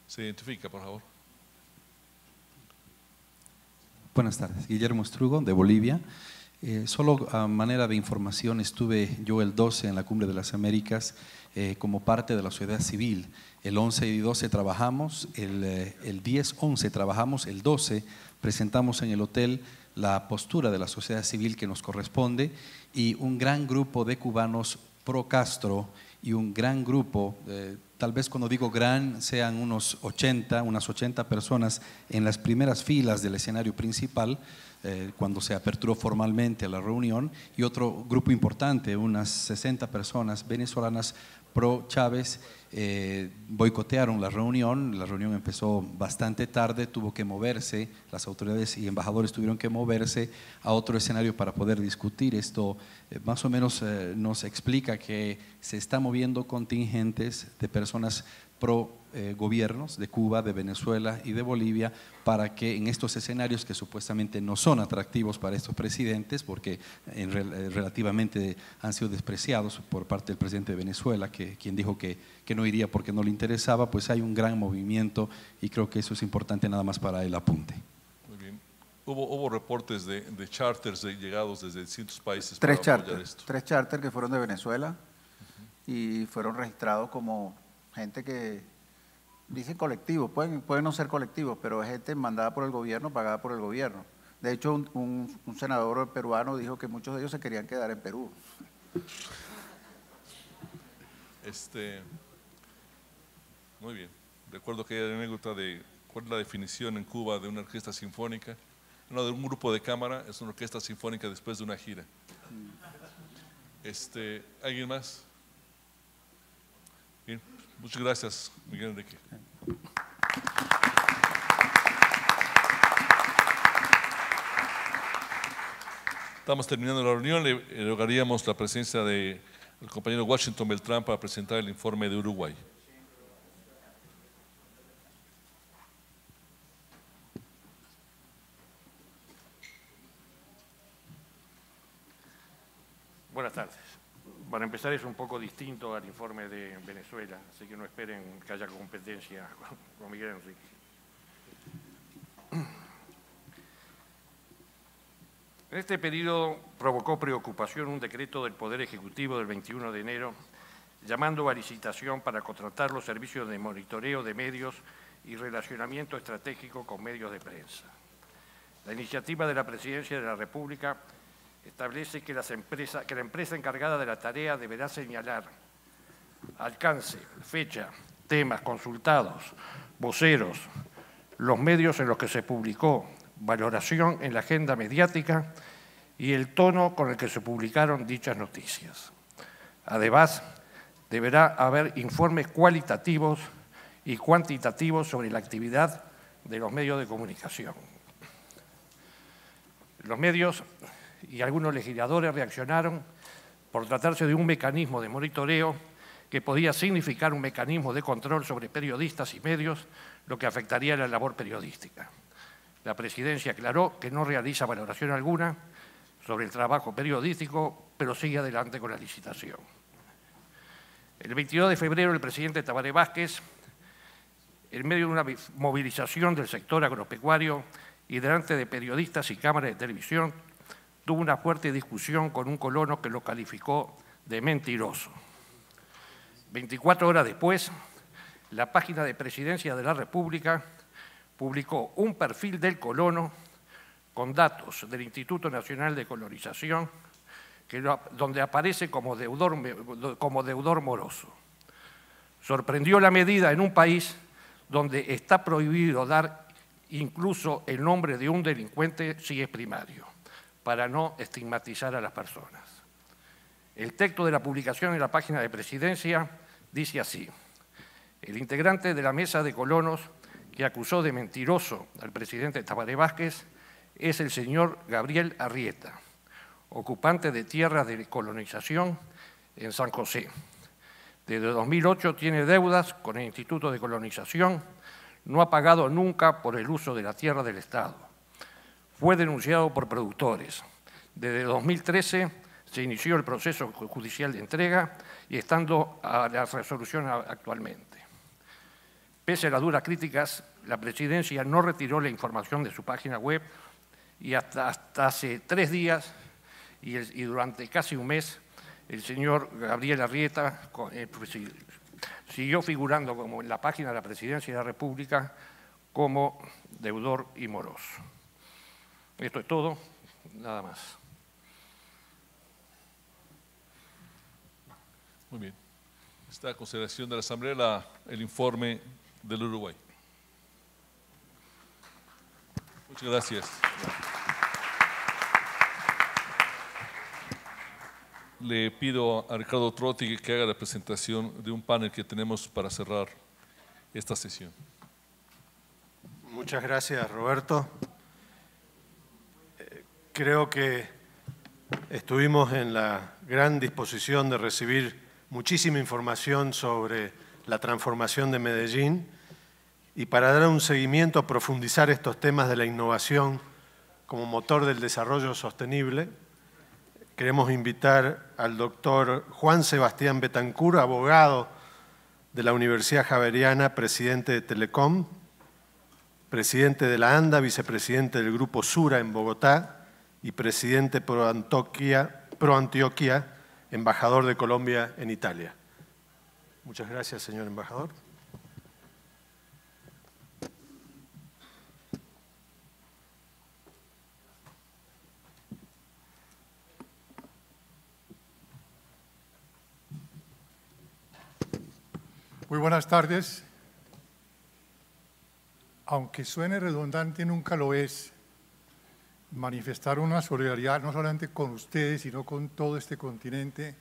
Se identifica, por favor. Buenas tardes, Guillermo Strugo, de Bolivia. Solo a manera de información, estuve yo el 12 en la Cumbre de las Américas como parte de la sociedad civil. El 11 y 12 trabajamos, el 10, 11 trabajamos, el 12 presentamos en el hotel la postura de la sociedad civil que nos corresponde y un gran grupo de cubanos pro Castro y un gran grupo, tal vez cuando digo gran sean unas 80 personas en las primeras filas del escenario principal, cuando se aperturó formalmente la reunión, y otro grupo importante, unas 60 personas venezolanas pro Chávez, boicotearon la reunión empezó bastante tarde, tuvo que moverse, las autoridades y embajadores tuvieron que moverse a otro escenario para poder discutir esto. Más o menos nos explica que se están moviendo contingentes de personas pro gobiernos de Cuba, de Venezuela y de Bolivia para que en estos escenarios que supuestamente no son atractivos para estos presidentes porque relativamente han sido despreciados por parte del presidente de Venezuela, quien dijo que no iría porque no le interesaba, pues hay un gran movimiento y creo que eso es importante nada más para el apunte. Muy bien. Hubo reportes de charters llegados desde distintos países. Tres charters que fueron de Venezuela y fueron registrados como gente que dicen colectivos, pueden no ser colectivos, pero es gente mandada por el gobierno, pagada por el gobierno. De hecho, un senador peruano dijo que muchos de ellos se querían quedar en Perú. Muy bien. Recuerdo que hay una anécdota de cuál es la definición en Cuba de una orquesta sinfónica. No, de un grupo de cámara, es una orquesta sinfónica después de una gira. ¿Alguien más? Bien. Muchas gracias, Miguel Enrique. Estamos terminando la reunión. Le rogaríamos la presencia del compañero Washington Beltrán para presentar el informe de Uruguay. Buenas tardes. Para empezar, es un poco distinto al informe de Venezuela, así que no esperen que haya competencia con Miguel Enrique. En este periodo provocó preocupación un decreto del Poder Ejecutivo del 21 de enero llamando a licitación para contratar los servicios de monitoreo de medios y relacionamiento estratégico con medios de prensa. La iniciativa de la Presidencia de la República establece que la empresa encargada de la tarea deberá señalar alcance, fecha, temas consultados, voceros, los medios en los que se publicó, valoración en la agenda mediática y el tono con el que se publicaron dichas noticias. Además, deberá haber informes cualitativos y cuantitativos sobre la actividad de los medios de comunicación. Los medios y algunos legisladores reaccionaron por tratarse de un mecanismo de monitoreo que podía significar un mecanismo de control sobre periodistas y medios, lo que afectaría la labor periodística. La Presidencia aclaró que no realiza valoración alguna sobre el trabajo periodístico, pero sigue adelante con la licitación. El 22 de febrero, el presidente Tabaré Vázquez, en medio de una movilización del sector agropecuario y delante de periodistas y cámaras de televisión, tuvo una fuerte discusión con un colono que lo calificó de mentiroso. 24 horas después, la página de Presidencia de la República publicó un perfil del colono con datos del Instituto Nacional de Colonización, donde aparece como deudor moroso. Sorprendió la medida en un país donde está prohibido dar incluso el nombre de un delincuente si es primario, para no estigmatizar a las personas. El texto de la publicación en la página de Presidencia dice así: el integrante de la mesa de colonos que acusó de mentiroso al presidente Tabaré Vázquez es el señor Gabriel Arrieta, ocupante de tierras de colonización en San José. Desde 2008 tiene deudas con el Instituto de Colonización, no ha pagado nunca por el uso de la tierra del Estado. Fue denunciado por productores. Desde 2013 se inició el proceso judicial de entrega y estando a la resolución actualmente. Pese a las duras críticas, la Presidencia no retiró la información de su página web y hasta hace 3 días y durante casi un mes el señor Gabriel Arrieta siguió figurando como en la página de la Presidencia de la República como deudor y moroso. Esto es todo, nada más. Muy bien. Está a consideración de la Asamblea el informe del Uruguay. Muchas gracias. Le pido a Ricardo Trotti que haga la presentación de un panel que tenemos para cerrar esta sesión. Muchas gracias, Roberto. Creo que estuvimos en la gran disposición de recibir muchísima información sobre la transformación de Medellín y para dar un seguimiento a profundizar estos temas de la innovación como motor del desarrollo sostenible, queremos invitar al doctor Juan Sebastián Betancur, abogado de la Universidad Javeriana, presidente de Telecom, presidente de la ANDA, vicepresidente del Grupo Sura en Bogotá y presidente pro Antioquia, embajador de Colombia en Italia. Muchas gracias, señor embajador. Muy buenas tardes. Aunque suene redundante, nunca lo es. Manifestar una solidaridad no solamente con ustedes, sino con todo este continente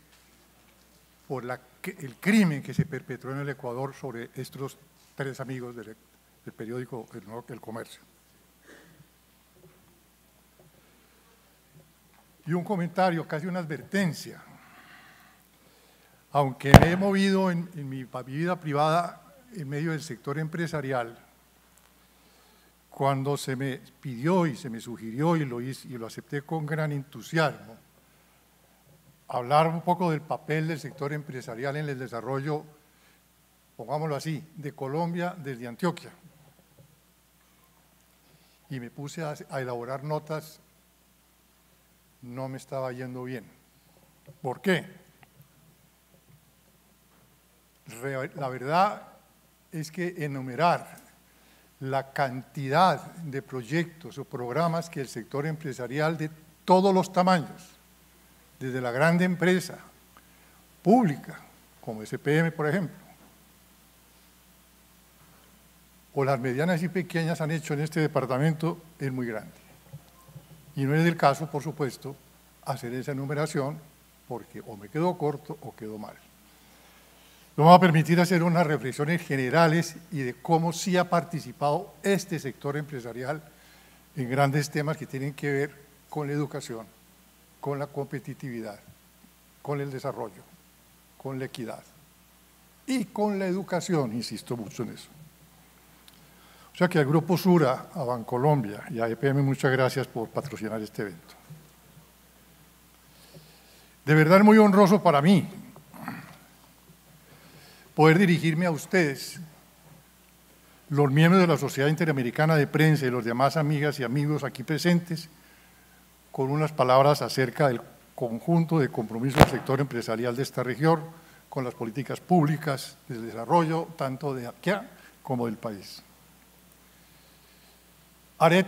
por el crimen que se perpetró en el Ecuador sobre estos 3 amigos del periódico El Comercio. Y un comentario, casi una advertencia. Aunque me he movido en mi vida privada en medio del sector empresarial, cuando se me pidió y se me sugirió y lo acepté con gran entusiasmo, hablar un poco del papel del sector empresarial en el desarrollo, pongámoslo así, de Colombia desde Antioquia. Y me puse a elaborar notas, no me estaba yendo bien. ¿Por qué? La verdad es que enumerar la cantidad de proyectos o programas que el sector empresarial de todos los tamaños, desde la grande empresa pública, como SPM, por ejemplo, o las medianas y pequeñas han hecho en este departamento, es muy grande. Y no es el caso, por supuesto, hacer esa enumeración, porque o me quedo corto o quedo mal. Nos va a permitir hacer unas reflexiones generales y de cómo sí ha participado este sector empresarial en grandes temas que tienen que ver con la educación, con la competitividad, con el desarrollo, con la equidad y con la educación, insisto mucho en eso. O sea que al Grupo Sura, a Bancolombia y a EPM, muchas gracias por patrocinar este evento. De verdad es muy honroso para mí poder dirigirme a ustedes, los miembros de la Sociedad Interamericana de Prensa y los demás amigas y amigos aquí presentes, con unas palabras acerca del conjunto de compromisos del sector empresarial de esta región con las políticas públicas de desarrollo, tanto de aquí como del país. Haré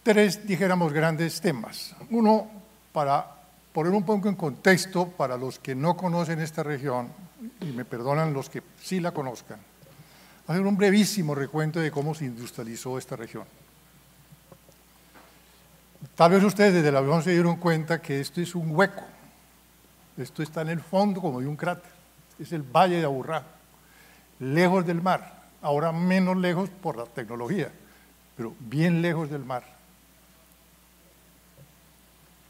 tres, dijéramos, grandes temas. Uno, para poner un poco en contexto para los que no conocen esta región, y me perdonan los que sí la conozcan, hacer un brevísimo recuento de cómo se industrializó esta región. Tal vez ustedes desde el avión se dieron cuenta que esto es un hueco, esto está en el fondo como de un cráter, es el Valle de Aburrá, lejos del mar, ahora menos lejos por la tecnología, pero bien lejos del mar.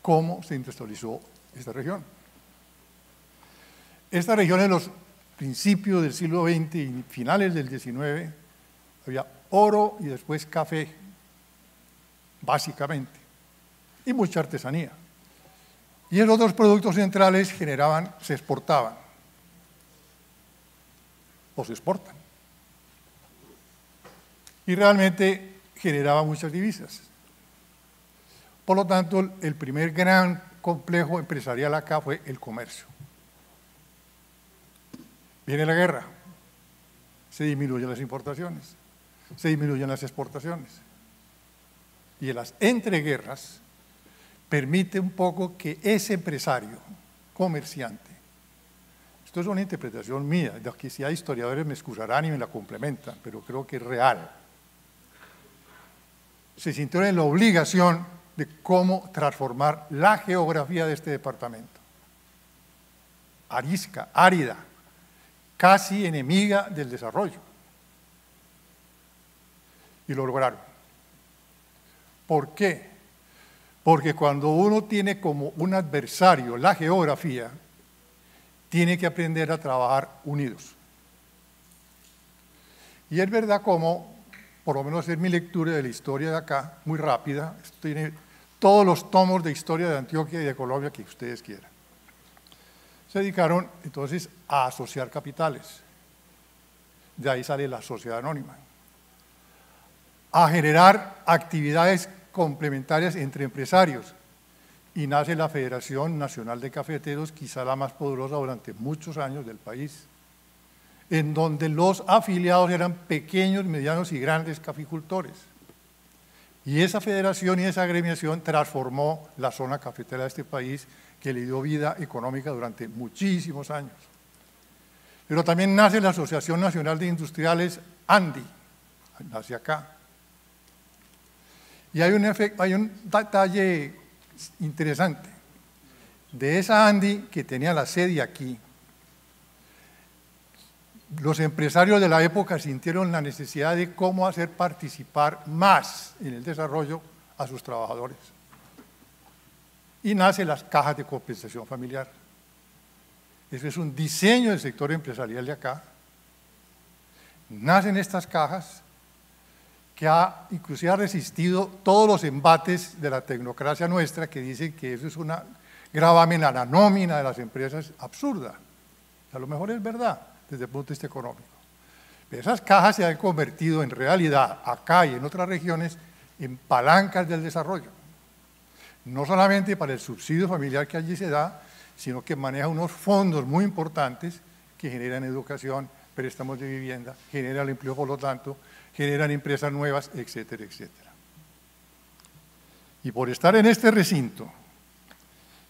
¿Cómo se industrializó esta región? Esta región en los principios del siglo XX y finales del XIX había oro y después café, básicamente, y mucha artesanía. Y esos dos productos centrales se exportaban o se exportan. Y realmente generaba muchas divisas. Por lo tanto, el primer gran complejo empresarial acá fue el comercio. Viene la guerra, se disminuyen las importaciones, se disminuyen las exportaciones. Y en las entreguerras permite un poco que ese empresario, comerciante, esto es una interpretación mía, de que si hay historiadores me excusarán y me la complementan, pero creo que es real, se sintió en la obligación de cómo transformar la geografía de este departamento. Arisca, árida, casi enemiga del desarrollo. Y lo lograron. ¿Por qué? Porque cuando uno tiene como un adversario la geografía, tiene que aprender a trabajar unidos. Y es verdad como, por lo menos es mi lectura de la historia de acá, muy rápida, esto tiene todos los tomos de historia de Antioquia y de Colombia que ustedes quieran. Se dedicaron entonces a asociar capitales. De ahí sale la sociedad anónima. A generar actividades complementarias entre empresarios. Y nace la Federación Nacional de Cafeteros, quizá la más poderosa durante muchos años del país, en donde los afiliados eran pequeños, medianos y grandes caficultores. Y esa federación y esa agremiación transformó la zona cafetera de este país, que le dio vida económica durante muchísimos años. Pero también nace la Asociación Nacional de Industriales, ANDI, nace acá. Y hay un detalle interesante. De esa ANDI, que tenía la sede aquí, los empresarios de la época sintieron la necesidad de cómo hacer participar más en el desarrollo a sus trabajadores. Y nacen las cajas de compensación familiar. Eso es un diseño del sector empresarial de acá. Nacen estas cajas que inclusive ha resistido todos los embates de la tecnocracia nuestra, que dicen que eso es una gravamen a la nómina de las empresas absurda. A lo mejor es verdad desde el punto de vista económico. Pero esas cajas se han convertido en realidad acá y en otras regiones en palancas del desarrollo. No solamente para el subsidio familiar que allí se da, sino que maneja unos fondos muy importantes que generan educación, préstamos de vivienda, generan empleo, por lo tanto, generan empresas nuevas, etcétera, etcétera. Y por estar en este recinto,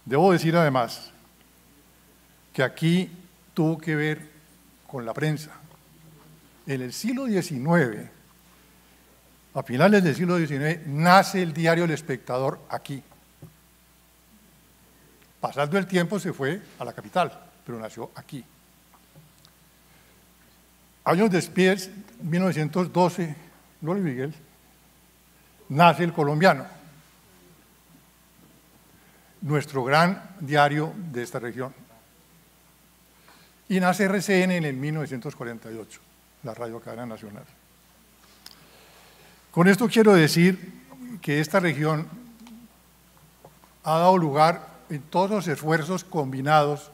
debo decir además que aquí tuvo que ver con la prensa. En el siglo XIX, a finales del siglo XIX, nace el diario El Espectador aquí. Pasando el tiempo se fue a la capital, pero nació aquí. Años después, 1912, Luis Miguel, nace El Colombiano. nuestro gran diario de esta región. Y nace RCN en el 1948, la Radio Cadena Nacional. Con esto quiero decir que esta región ha dado lugar en todos los esfuerzos combinados,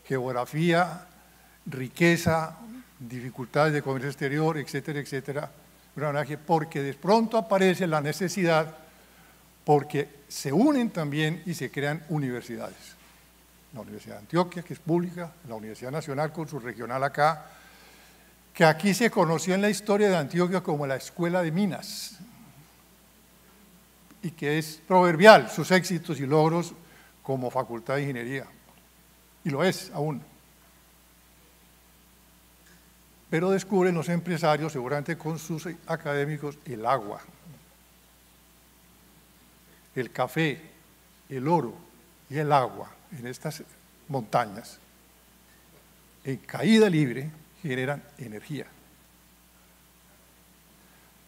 geografía, riqueza, dificultades de comercio exterior, etcétera, etcétera, porque de pronto aparece la necesidad, porque se unen también y se crean universidades. La Universidad de Antioquia, que es pública, la Universidad Nacional con su regional acá, que aquí se conoció en la historia de Antioquia como la Escuela de Minas, y que es proverbial sus éxitos y logros como facultad de ingeniería, y lo es aún. Pero descubren los empresarios, seguramente con sus académicos, el agua, el café, el oro y el agua en estas montañas, en caída libre, generan energía.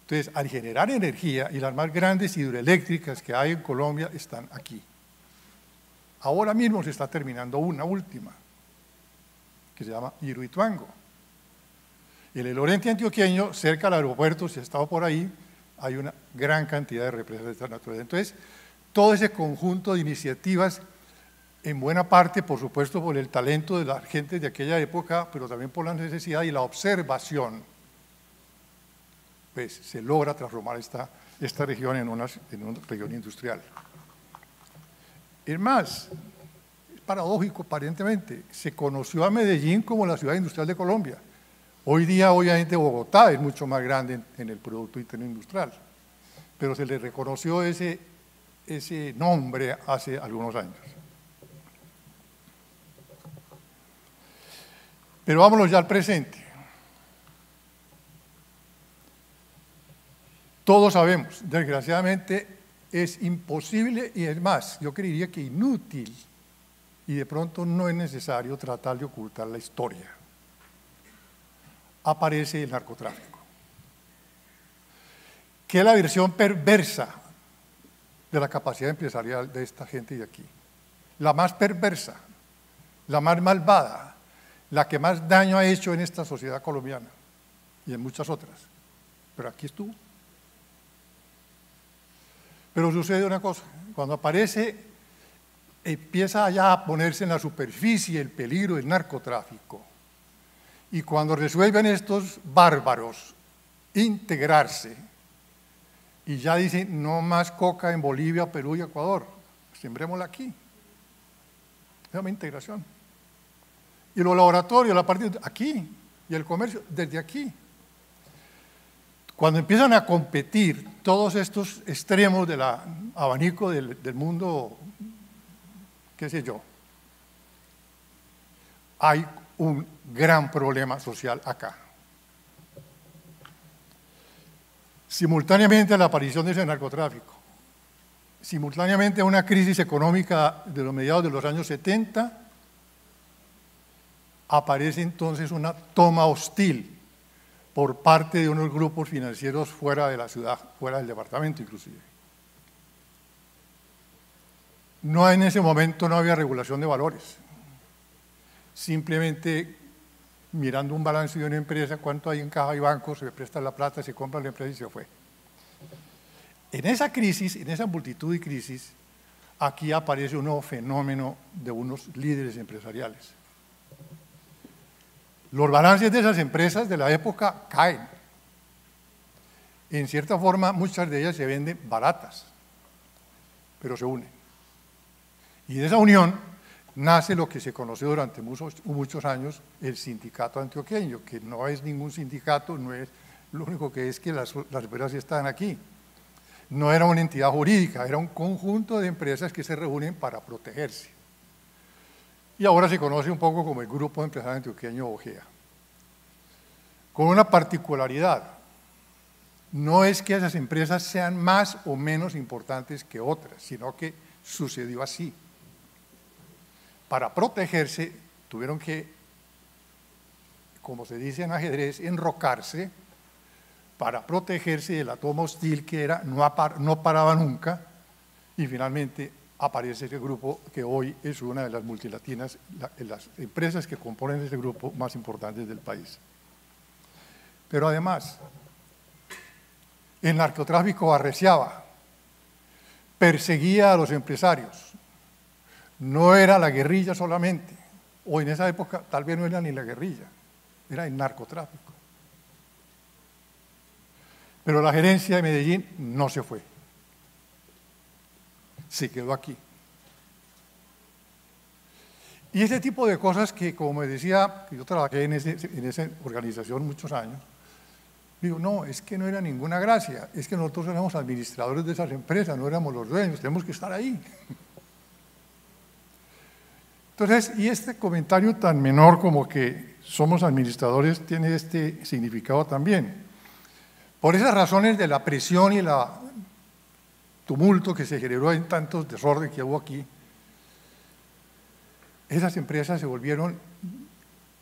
Entonces, al generar energía, y las más grandes hidroeléctricas que hay en Colombia están aquí. Ahora mismo se está terminando una última, que se llama Hidroituango. En el oriente antioqueño, cerca del aeropuerto, si ha estado por ahí, hay una gran cantidad de represas de esta naturaleza. Entonces, todo ese conjunto de iniciativas, en buena parte, por supuesto, por el talento de la gente de aquella época, pero también por la necesidad y la observación, pues se logra transformar esta región en una región industrial. Es más, es paradójico aparentemente, se conoció a Medellín como la ciudad industrial de Colombia. Hoy día, obviamente, Bogotá es mucho más grande en el Producto Interno Industrial, pero se le reconoció ese nombre hace algunos años. Pero vámonos ya al presente. Todos sabemos, desgraciadamente, es imposible y es más, yo creería que inútil y de pronto no es necesario tratar de ocultar la historia. Aparece el narcotráfico, que es la versión perversa de la capacidad empresarial de esta gente de aquí. La más perversa, la más malvada, la que más daño ha hecho en esta sociedad colombiana y en muchas otras. Pero aquí estuvo. Pero sucede una cosa, cuando aparece, empieza ya a ponerse en la superficie el peligro del narcotráfico. Y cuando resuelven estos bárbaros integrarse, y ya dicen, no más coca en Bolivia, Perú y Ecuador, sembrémosla aquí. Es una integración. Y los laboratorios, la parte aquí, y el comercio desde aquí. Cuando empiezan a competir todos estos extremos del abanico del mundo, qué sé yo, hay un gran problema social acá. Simultáneamente a la aparición de ese narcotráfico, simultáneamente a una crisis económica de los mediados de los años 70, aparece entonces una toma hostil por parte de unos grupos financieros fuera de la ciudad, fuera del departamento inclusive. No, en ese momento no había regulación de valores. Simplemente mirando un balance de una empresa, cuánto hay en caja y banco, se presta la plata, se compra la empresa y se fue. En esa crisis, en esa multitud de crisis, aquí aparece un nuevo fenómeno de unos líderes empresariales. Los balances de esas empresas de la época caen. En cierta forma, muchas de ellas se venden baratas, pero se unen. Y de esa unión nace lo que se conoció durante muchos años, el sindicato antioqueño, que no es ningún sindicato, no es, lo único que es que las empresas están aquí. No era una entidad jurídica, era un conjunto de empresas que se reúnen para protegerse. Y ahora se conoce un poco como el Grupo Empresarial Antioqueño OGEA. Con una particularidad, no es que esas empresas sean más o menos importantes que otras, sino que sucedió así. Para protegerse tuvieron que, como se dice en ajedrez, enrocarse para protegerse de la toma hostil que era, no paraba nunca, y finalmente aparece ese grupo que hoy es una de las multilatinas, las empresas que componen ese grupo más importantes del país. Pero además, el narcotráfico arreciaba, perseguía a los empresarios. No era la guerrilla solamente, o en esa época tal vez no era ni la guerrilla, era el narcotráfico. Pero la gerencia de Medellín no se fue, se quedó aquí. Y ese tipo de cosas que, como me decía, yo trabajé en esa organización muchos años, digo, no, es que no era ninguna gracia, es que nosotros éramos administradores de esas empresas, no éramos los dueños, tenemos que estar ahí. Entonces, y este comentario tan menor como que somos administradores tiene este significado también. Por esas razones de la presión y el tumulto que se generó en tantos desorden que hubo aquí, esas empresas se volvieron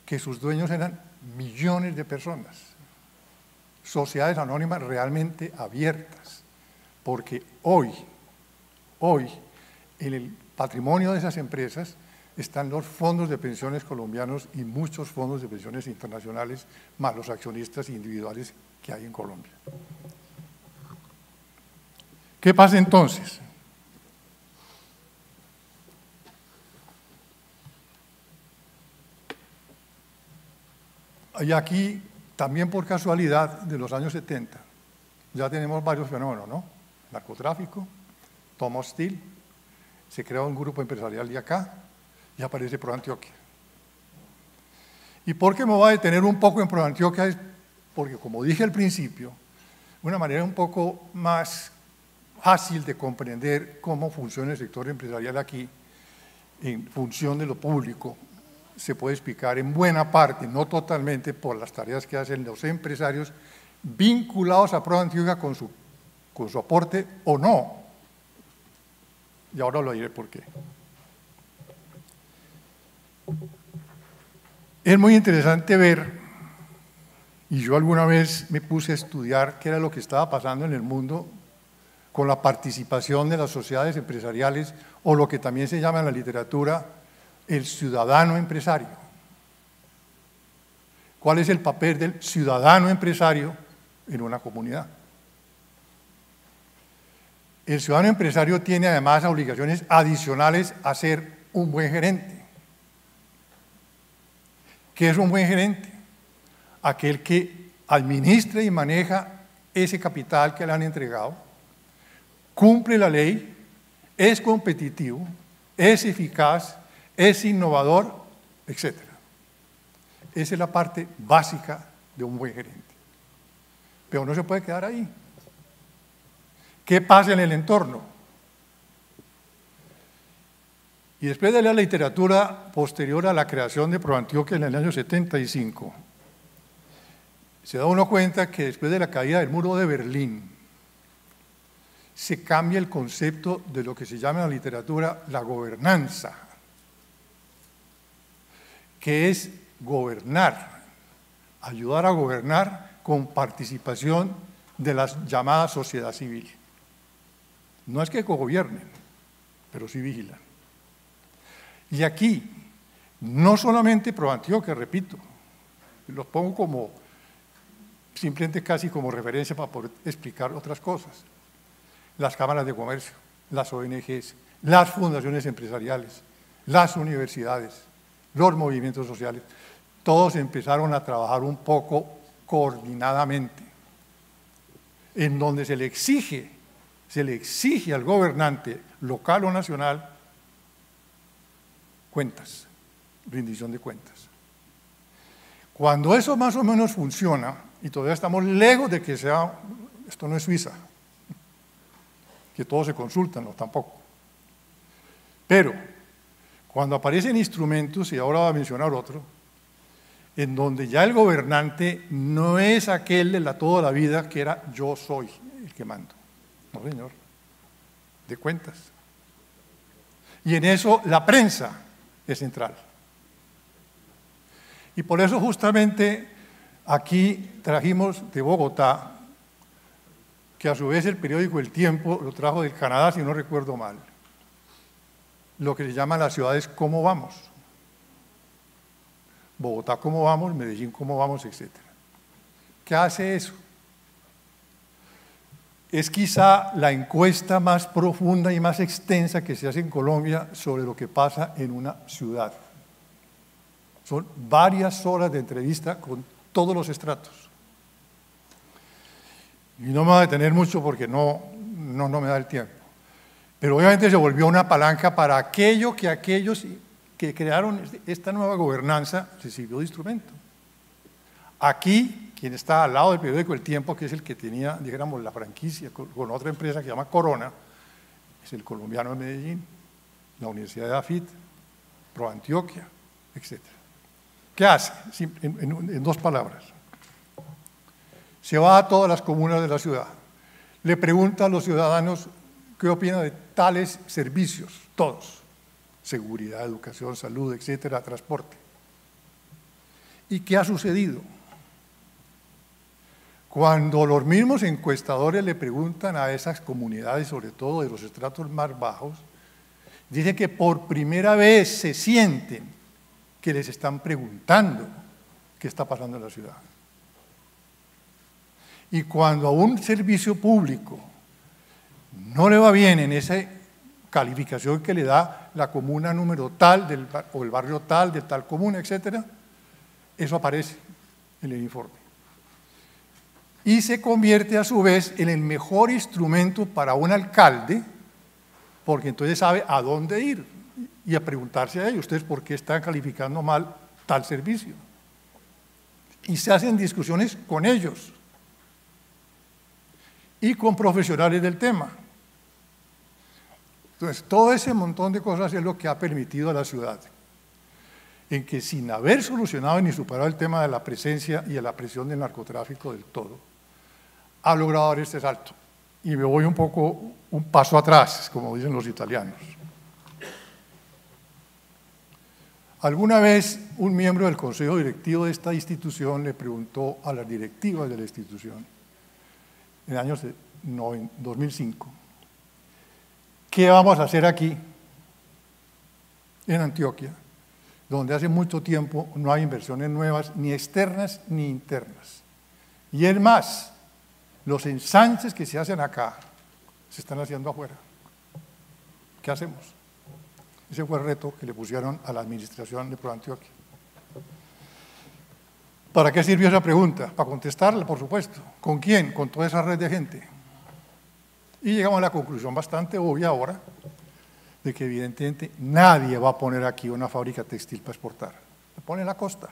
que sus dueños eran millones de personas, sociedades anónimas realmente abiertas, porque hoy en el patrimonio de esas empresas están los fondos de pensiones colombianos y muchos fondos de pensiones internacionales, más los accionistas individuales que hay en Colombia. ¿Qué pasa entonces? Y aquí, también por casualidad, de los años 70, ya tenemos varios fenómenos, ¿no? Narcotráfico, toma hostil, se crea un grupo empresarial de acá y aparece ProAntioquia. ¿Y por qué me voy a detener un poco en ProAntioquia? Es porque, como dije al principio, una manera un poco más fácil de comprender cómo funciona el sector empresarial aquí, en función de lo público, se puede explicar en buena parte, no totalmente, por las tareas que hacen los empresarios vinculados a ProAntioquia con su aporte o no. Y ahora lo diré por qué. Es muy interesante ver, y yo alguna vez me puse a estudiar qué era lo que estaba pasando en el mundo con la participación de las sociedades empresariales, o lo que también se llama en la literatura el ciudadano empresario. ¿Cuál es el papel del ciudadano empresario en una comunidad? El ciudadano empresario tiene además obligaciones adicionales a ser un buen gerente. ¿Qué es un buen gerente? Aquel que administra y maneja ese capital que le han entregado, cumple la ley, es competitivo, es eficaz, es innovador, etc. Esa es la parte básica de un buen gerente. Pero no se puede quedar ahí. ¿Qué pasa en el entorno? Y después de la literatura posterior a la creación de ProAntioquia en el año 75, se da uno cuenta que después de la caída del muro de Berlín, se cambia el concepto de lo que se llama en la literatura la gobernanza, que es gobernar, ayudar a gobernar con participación de la llamada sociedad civil. No es que gobiernen, pero sí vigilan. Y aquí, no solamente ProAntioquia, repito, los pongo como, simplemente casi como referencia para poder explicar otras cosas. Las cámaras de comercio, las ONGs, las fundaciones empresariales, las universidades, los movimientos sociales, todos empezaron a trabajar un poco coordinadamente, en donde se le exige al gobernante local o nacional cuentas, rendición de cuentas. Cuando eso más o menos funciona, y todavía estamos lejos de que sea, esto no es Suiza, que todos se consultan, no, tampoco. Pero cuando aparecen instrumentos, y ahora voy a mencionar otro, en donde ya el gobernante no es aquel de toda la vida que era yo soy el que mando. No, señor, de cuentas. Y en eso la prensa es central. Y por eso justamente aquí trajimos de Bogotá, que a su vez el periódico El Tiempo lo trajo del Canadá, si no recuerdo mal, lo que se llama las ciudades cómo vamos. Bogotá cómo vamos, Medellín cómo vamos, etc. ¿Qué hace eso? Es quizá la encuesta más profunda y más extensa que se hace en Colombia sobre lo que pasa en una ciudad. Son varias horas de entrevista con todos los estratos. Y no me voy a detener mucho porque no me da el tiempo. Pero obviamente se volvió una palanca para aquellos que crearon esta nueva gobernanza se sirvió de instrumento. Aquí, quien está al lado del periódico El Tiempo, que es el que tenía, dijéramos, la franquicia con otra empresa que se llama Corona, es el colombiano de Medellín, la Universidad de AFIT, ProAntioquia, etc. ¿Qué hace? En 2 palabras. Se va a todas las comunas de la ciudad, le pregunta a los ciudadanos qué opinan de tales servicios, todos, seguridad, educación, salud, etcétera, transporte. ¿Y qué ha sucedido? Cuando los mismos encuestadores le preguntan a esas comunidades, sobre todo de los estratos más bajos, dicen que por primera vez se sienten que les están preguntando qué está pasando en la ciudad. Y cuando a un servicio público no le va bien en esa calificación que le da la comuna número tal o el barrio tal de tal comuna, etcétera, eso aparece en el informe. Y se convierte a su vez en el mejor instrumento para un alcalde, porque entonces sabe a dónde ir y a preguntarse a ellos, ¿ustedes por qué están calificando mal tal servicio? Y se hacen discusiones con ellos y con profesionales del tema. Entonces, todo ese montón de cosas es lo que ha permitido a la ciudad, en que sin haber solucionado ni superado el tema de la presencia y de la presión del narcotráfico del todo, ha logrado dar este salto. Y me voy un paso atrás, como dicen los italianos. Alguna vez un miembro del consejo directivo de esta institución le preguntó a las directivas de la institución, en el año 2005, ¿qué vamos a hacer aquí, en Antioquia, donde hace mucho tiempo no hay inversiones nuevas, ni externas ni internas? Y es más, los ensanches que se hacen acá se están haciendo afuera. ¿Qué hacemos? Ese fue el reto que le pusieron a la administración de ProAntioquia. ¿Para qué sirvió esa pregunta? Para contestarla, por supuesto. ¿Con quién? Con toda esa red de gente. Y llegamos a la conclusión bastante obvia ahora de que evidentemente nadie va a poner aquí una fábrica textil para exportar. La pone en la costa.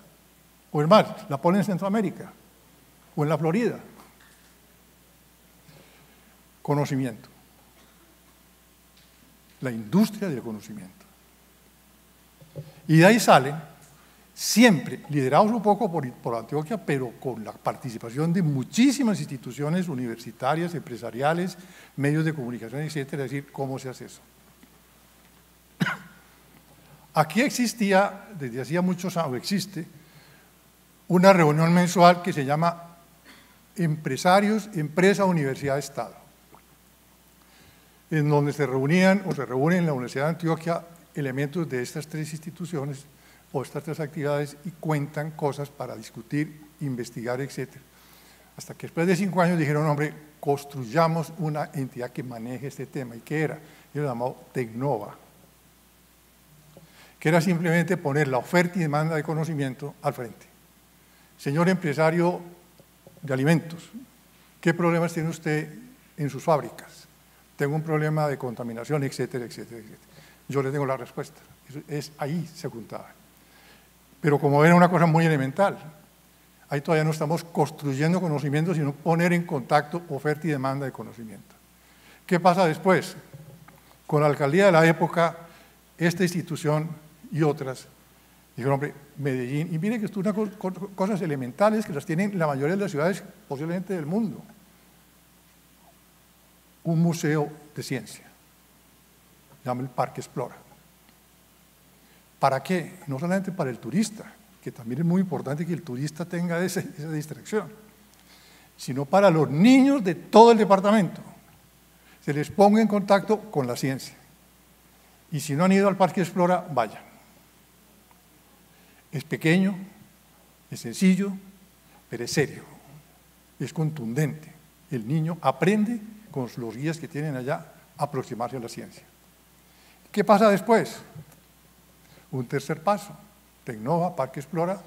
O es más, la pone en Centroamérica o en la Florida. Conocimiento. La industria del conocimiento. Y de ahí salen, siempre liderados un poco por Antioquia, pero con la participación de muchísimas instituciones universitarias, empresariales, medios de comunicación, etcétera, es decir, ¿cómo se hace eso? Aquí existía, desde hacía muchos años, existe una reunión mensual que se llama Empresarios, Empresa, Universidad, Estado, en donde se reúnen en la Universidad de Antioquia elementos de estas 3 instituciones o estas 3 actividades y cuentan cosas para discutir, investigar, etc. Hasta que después de 5 años dijeron, hombre, construyamos una entidad que maneje este tema. ¿Y qué era? Yo lo llamaba Tecnova, que era simplemente poner la oferta y demanda de conocimiento al frente. Señor empresario de alimentos, ¿qué problemas tiene usted en sus fábricas? Tengo un problema de contaminación, etcétera, etcétera, etcétera. Yo le tengo la respuesta. Ahí se juntaba. Pero como era una cosa muy elemental, ahí todavía no estamos construyendo conocimiento, sino poner en contacto oferta y demanda de conocimiento. ¿Qué pasa después? Con la alcaldía de la época, esta institución y otras, dijeron, hombre, Medellín, y mire que esto es una cosas elementales que las tienen la mayoría de las ciudades posiblemente del mundo. Un museo de ciencia, se llama el Parque Explora. ¿Para qué? No solamente para el turista, que también es muy importante que el turista tenga esa distracción, sino para los niños de todo el departamento. Se les ponga en contacto con la ciencia. Y si no han ido al Parque Explora, vayan. Es pequeño, es sencillo, pero es serio, es contundente. El niño aprende con los guías que tienen allá a aproximarse a la ciencia. ¿Qué pasa después? Un tercer paso, Tecnova, Parque Explora,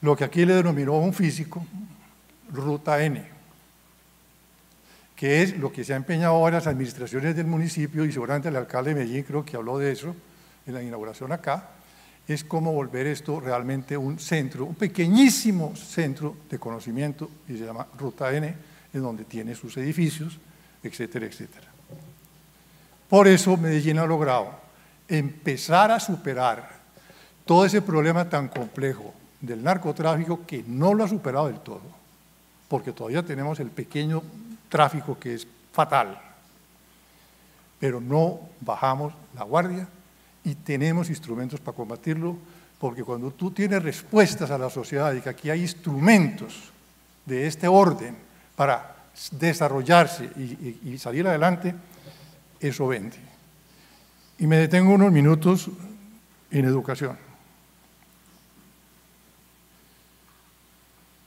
lo que aquí le denominó un físico, Ruta N, que es lo que se ha empeñado ahora las administraciones del municipio, y seguramente el alcalde de Medellín creo que habló de eso en la inauguración acá, es cómo volver esto realmente un centro, un pequeñísimo centro de conocimiento, y se llama Ruta N, en donde tiene sus edificios, etcétera, etcétera. Por eso Medellín ha logrado empezar a superar todo ese problema tan complejo del narcotráfico, que no lo ha superado del todo, porque todavía tenemos el pequeño tráfico que es fatal, pero no bajamos la guardia y tenemos instrumentos para combatirlo, porque cuando tú tienes respuestas a la sociedad y que aquí hay instrumentos de este orden para desarrollarse y salir adelante, eso vende. Y me detengo unos minutos en educación.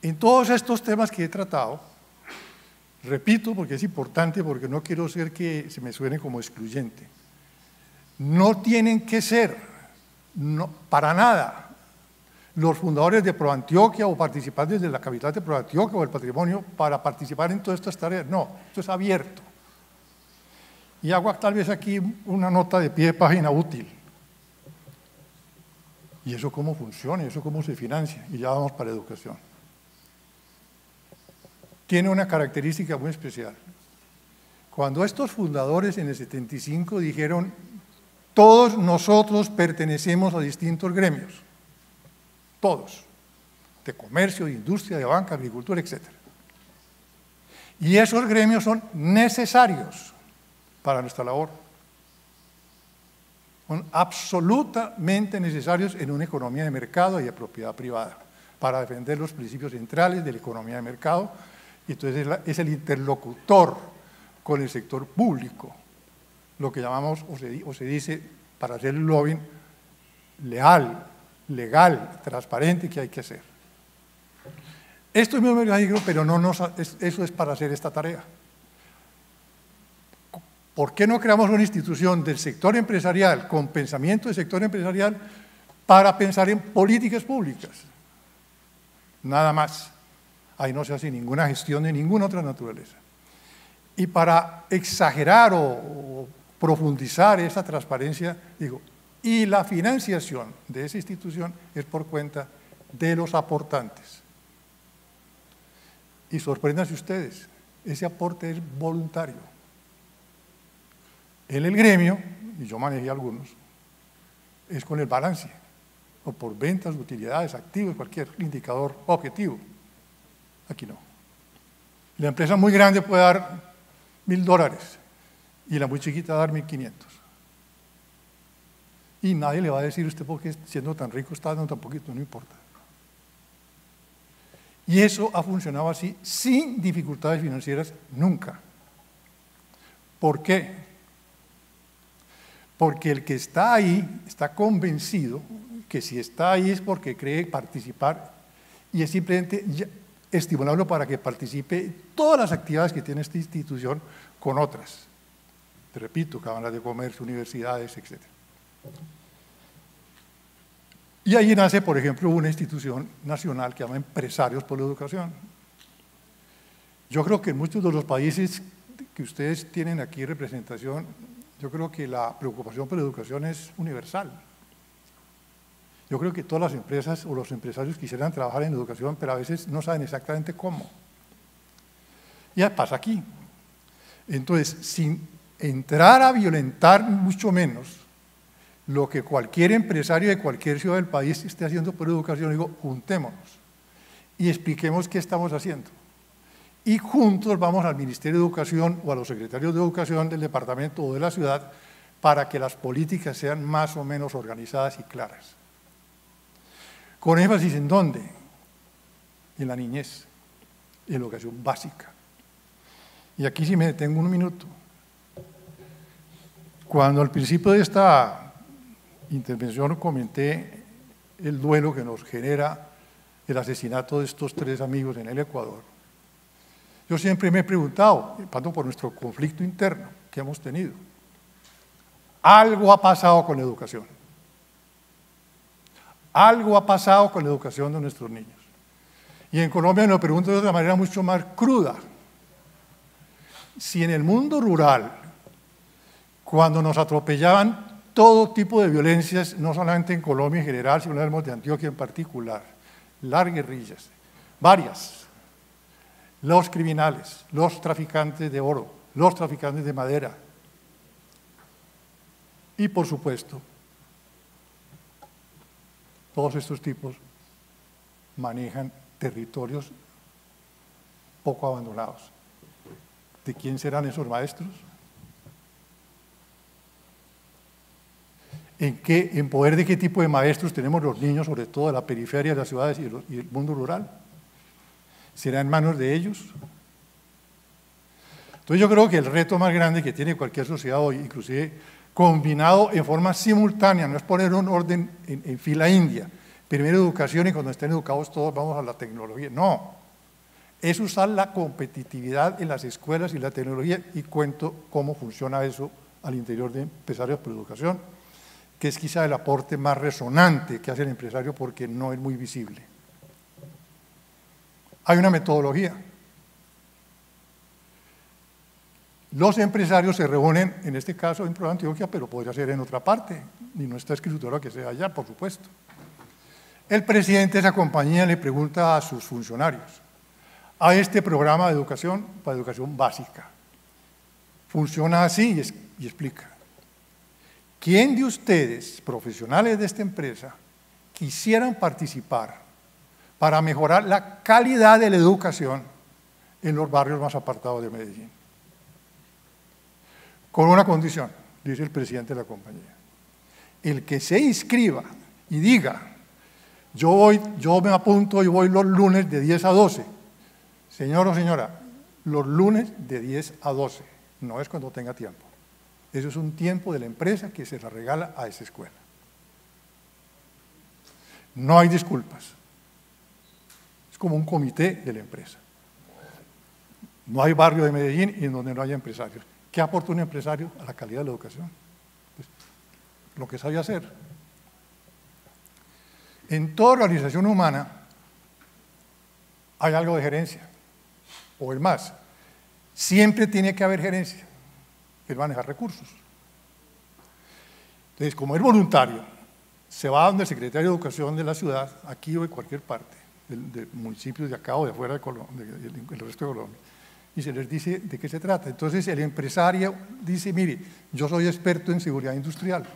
En todos estos temas que he tratado, repito porque es importante, porque no quiero ser que se me suene como excluyente, no tienen que ser, no, para nada, los fundadores de ProAntioquia o participantes de la capital de ProAntioquia o el patrimonio para participar en todas estas tareas. No, esto es abierto. Y hago tal vez aquí una nota de pie de página útil. ¿Y eso cómo funciona? ¿Eso cómo se financia? Y ya vamos para educación. Tiene una característica muy especial. Cuando estos fundadores en el 75 dijeron, todos nosotros pertenecemos a distintos gremios, todos, de comercio, de industria, de banca, agricultura, etc. Y esos gremios son necesarios para nuestra labor. Son absolutamente necesarios en una economía de mercado y de propiedad privada, para defender los principios centrales de la economía de mercado. Y entonces es el interlocutor con el sector público, lo que llamamos, o se dice, para hacer el lobbying leal, legal, transparente, que hay que hacer. Esto es muy orgánico, pero eso es para hacer esta tarea. ¿Por qué no creamos una institución del sector empresarial, con pensamiento del sector empresarial, para pensar en políticas públicas? Nada más. Ahí no se hace ninguna gestión de ninguna otra naturaleza. Y para exagerar o profundizar esa transparencia, digo, y la financiación de esa institución es por cuenta de los aportantes. Y sorpréndanse ustedes, ese aporte es voluntario. En el gremio, y yo manejé algunos, es con el balance, o por ventas, utilidades, activos, cualquier indicador objetivo. Aquí no. La empresa muy grande puede dar $1.000 y la muy chiquita dar 1.500. Y nadie le va a decir a usted, porque siendo tan rico está dando tan poquito, no importa. Y eso ha funcionado así, sin dificultades financieras, nunca. ¿Por qué? Porque el que está ahí está convencido que si está ahí es porque cree participar, y es simplemente estimularlo para que participe en todas las actividades que tiene esta institución con otras. Te repito, cámaras de comercio, universidades, etc. Y ahí nace, por ejemplo, una institución nacional que se llama Empresarios por la Educación. Yo creo que en muchos de los países que ustedes tienen aquí representación, yo creo que la preocupación por la educación es universal. Yo creo que todas las empresas o los empresarios quisieran trabajar en educación, pero a veces no saben exactamente cómo. Ya pasa aquí. Entonces, sin entrar a violentar mucho menos lo que cualquier empresario de cualquier ciudad del país esté haciendo por educación, digo, juntémonos y expliquemos qué estamos haciendo. Y juntos vamos al Ministerio de Educación o a los secretarios de Educación del departamento o de la ciudad para que las políticas sean más o menos organizadas y claras. Con énfasis ¿en dónde? En la niñez, en la educación básica. Y aquí sí me detengo un minuto. Cuando al principio de esta intervención comenté el duelo que nos genera el asesinato de estos 3 amigos en el Ecuador, yo siempre me he preguntado, pasando por nuestro conflicto interno que hemos tenido, algo ha pasado con la educación. Algo ha pasado con la educación de nuestros niños. Y en Colombia me lo pregunto de otra manera mucho más cruda. Si en el mundo rural, cuando nos atropellaban todo tipo de violencias, no solamente en Colombia en general, sino en el de Antioquia en particular, las guerrillas, varias, los criminales, los traficantes de oro, los traficantes de madera y, por supuesto, todos estos tipos manejan territorios poco abandonados. ¿De quién serán esos maestros? ¿En poder de qué tipo de maestros tenemos los niños, sobre todo de la periferia de las ciudades y el mundo rural? ¿Será en manos de ellos? Entonces yo creo que el reto más grande que tiene cualquier sociedad hoy, inclusive combinado en forma simultánea, no es poner un orden en fila india, primero educación y cuando estén educados todos vamos a la tecnología, no, es usar la competitividad en las escuelas y la tecnología, y cuento cómo funciona eso al interior de empresarios por educación, que es quizá el aporte más resonante que hace el empresario porque no es muy visible. Hay una metodología. Los empresarios se reúnen, en este caso en Pro Antioquia, pero podría ser en otra parte, y no está escritura que sea allá, por supuesto. El presidente de esa compañía le pregunta a sus funcionarios, a este programa de educación, para educación básica, funciona así y explica. ¿Quién de ustedes, profesionales de esta empresa, quisieran participar para mejorar la calidad de la educación en los barrios más apartados de Medellín? Con una condición, dice el presidente de la compañía. El que se inscriba y diga, yo me apunto y voy los lunes de 10 a 12. Señor o señora, los lunes de 10 a 12, no es cuando tenga tiempo. Eso es un tiempo de la empresa que se la regala a esa escuela. No hay disculpas. Es como un comité de la empresa. No hay barrio de Medellín en donde no haya empresarios. ¿Qué aporta un empresario a la calidad de la educación? Pues, lo que sabe hacer. En toda organización humana hay algo de gerencia, o es más, siempre tiene que haber gerencia, que es manejar recursos. Entonces, como es voluntario, se va donde el secretario de Educación de la ciudad, aquí o de cualquier parte, de municipios de acá o de afuera del resto de Colombia, y se les dice de qué se trata. Entonces el empresario dice, mire, yo soy experto en seguridad industrial.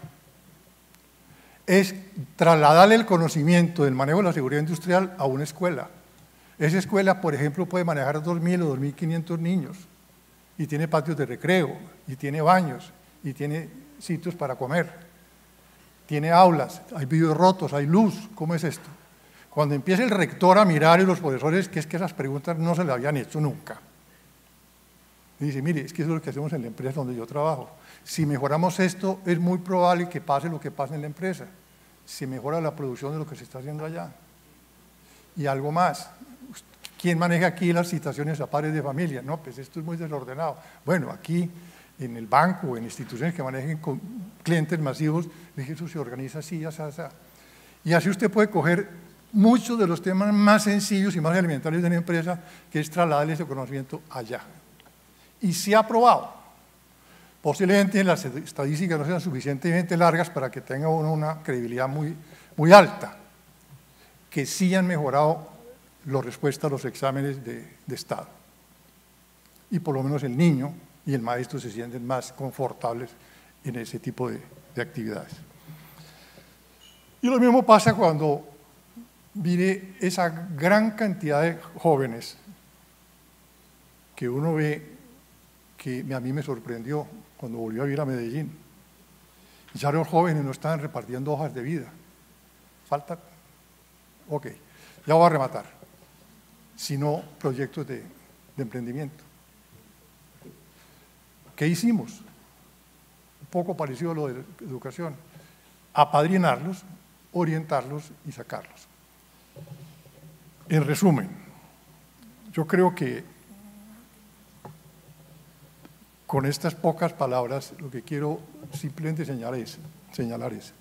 Es trasladarle el conocimiento del manejo de la seguridad industrial a una escuela. Esa escuela, por ejemplo, puede manejar 2.000 o 2.500 niños, y tiene patios de recreo, y tiene baños, y tiene sitios para comer, tiene aulas, hay vidrios rotos, hay luz. ¿Cómo es esto? Cuando empieza el rector a mirar y los profesores, que es que esas preguntas no se le habían hecho nunca. Y dice, mire, es que eso es lo que hacemos en la empresa donde yo trabajo. Si mejoramos esto, es muy probable que pase lo que pasa en la empresa. Se mejora la producción de lo que se está haciendo allá. Y algo más, ¿quién maneja aquí las citaciones a padres de familia? No, pues esto es muy desordenado. Bueno, aquí en el banco, en instituciones que manejen con clientes masivos, dije, eso se organiza así, así, así. Y así usted puede coger muchos de los temas más sencillos y más elementales de una empresa, que es trasladarle ese conocimiento allá. Y se ha probado. Posiblemente las estadísticas no sean suficientemente largas para que tenga uno una credibilidad muy, muy alta, que sí han mejorado la respuesta a los exámenes de Estado. Y por lo menos el niño y el maestro se sienten más confortables en ese tipo de actividades. Y lo mismo pasa cuando mire esa gran cantidad de jóvenes que uno ve, que a mí me sorprendió cuando volví a vivir a Medellín. Ya los jóvenes no están repartiendo hojas de vida. Falta, ok, ya voy a rematar, sino proyectos de emprendimiento. ¿Qué hicimos? poco parecido a lo de la educación, apadrinarlos, orientarlos y sacarlos. En resumen, yo creo que con estas pocas palabras lo que quiero simplemente señalar es,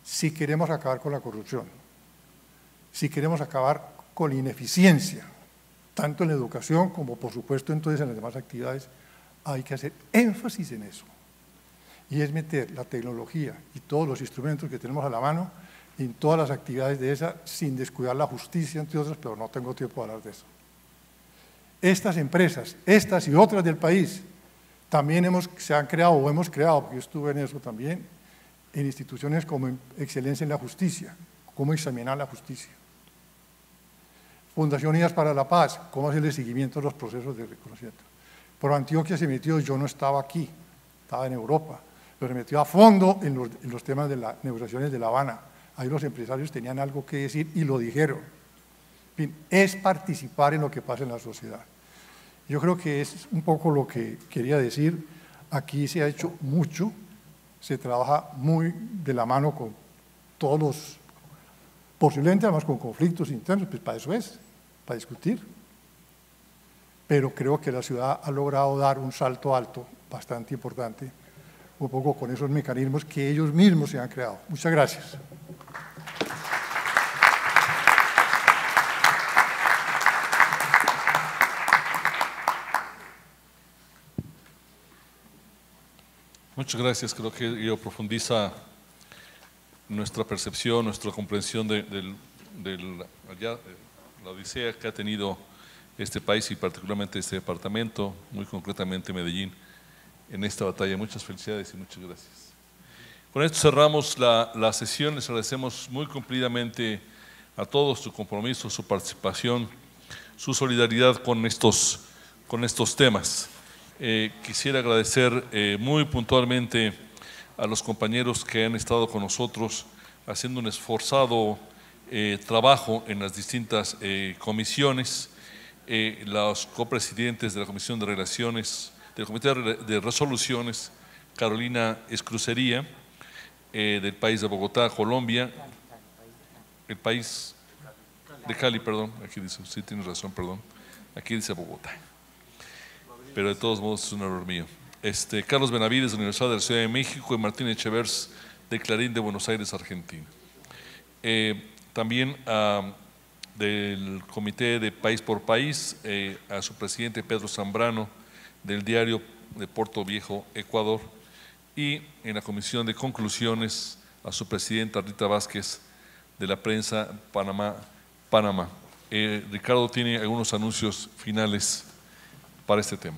si queremos acabar con la corrupción, si queremos acabar con la ineficiencia, tanto en la educación como por supuesto entonces en las demás actividades, hay que hacer énfasis en eso. Y es meter la tecnología y todos los instrumentos que tenemos a la mano en todas las actividades de esa, sin descuidar la justicia, entre otras, pero no tengo tiempo de hablar de eso. Estas empresas, estas y otras del país, también se han creado o hemos creado, porque yo estuve en eso también, en instituciones como Excelencia en la Justicia, cómo examinar la justicia. Fundación Unidas para la Paz, cómo hacerle seguimiento a los procesos de reconocimiento. Por Antioquia se metió, yo no estaba aquí, estaba en Europa, pero se metió a fondo en los temas de las negociaciones de La Habana. Ahí los empresarios tenían algo que decir y lo dijeron. En fin, es participar en lo que pasa en la sociedad. Yo creo que es un poco lo que quería decir. Aquí se ha hecho mucho, se trabaja muy de la mano con todos los, posiblemente además con conflictos internos, pues para eso es, para discutir. Pero creo que la ciudad ha logrado dar un salto alto, bastante importante, un poco con esos mecanismos que ellos mismos se han creado. Muchas gracias. Muchas gracias. Creo que ello profundiza nuestra percepción, nuestra comprensión de la odisea que ha tenido este país y particularmente este departamento, muy concretamente Medellín, en esta batalla. Muchas felicidades y muchas gracias. Con esto cerramos la sesión. Les agradecemos muy cumplidamente a todos su compromiso, su participación, su solidaridad con estos temas. Quisiera agradecer muy puntualmente a los compañeros que han estado con nosotros haciendo un esforzado trabajo en las distintas comisiones, los copresidentes de la Comisión de Relaciones, del Comité de Resoluciones, Carolina Escrucería, del país de Bogotá, Colombia, el país de Cali, perdón, aquí dice, sí tienes razón, perdón, aquí dice Bogotá, pero de todos modos es un error mío. Carlos Benavides de la Universidad de la Ciudad de México y Martín Echevers de Clarín de Buenos Aires, Argentina. También del Comité de País por País, a su presidente Pedro Zambrano del diario de Puerto Viejo, Ecuador, y en la Comisión de Conclusiones a su presidenta Rita Vázquez de la Prensa Panamá. Ricardo tiene algunos anuncios finales para este tema.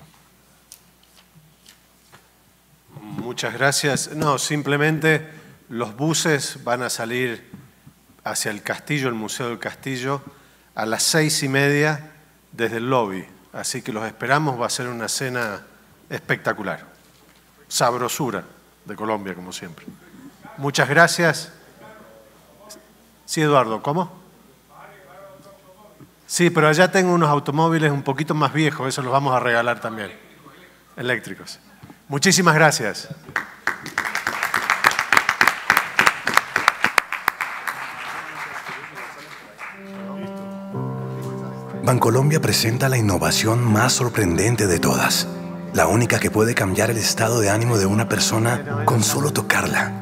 Muchas gracias. No, simplemente los buses van a salir hacia el castillo, el Museo del Castillo, a las 6:30 desde el lobby. Así que los esperamos, va a ser una cena espectacular. Sabrosura de Colombia, como siempre. Muchas gracias. Sí, Eduardo, ¿cómo? Sí, pero allá tengo unos automóviles un poquito más viejos, esos los vamos a regalar también, eléctricos. Muchísimas gracias. Bancolombia presenta la innovación más sorprendente de todas, la única que puede cambiar el estado de ánimo de una persona con solo tocarla.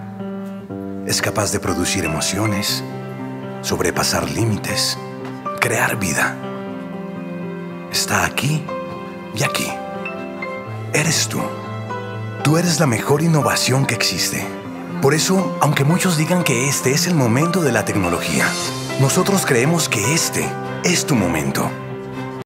Es capaz de producir emociones, sobrepasar límites, crear vida. Está aquí y aquí. Eres tú. Tú eres la mejor innovación que existe. Por eso, aunque muchos digan que este es el momento de la tecnología, nosotros creemos que este es tu momento.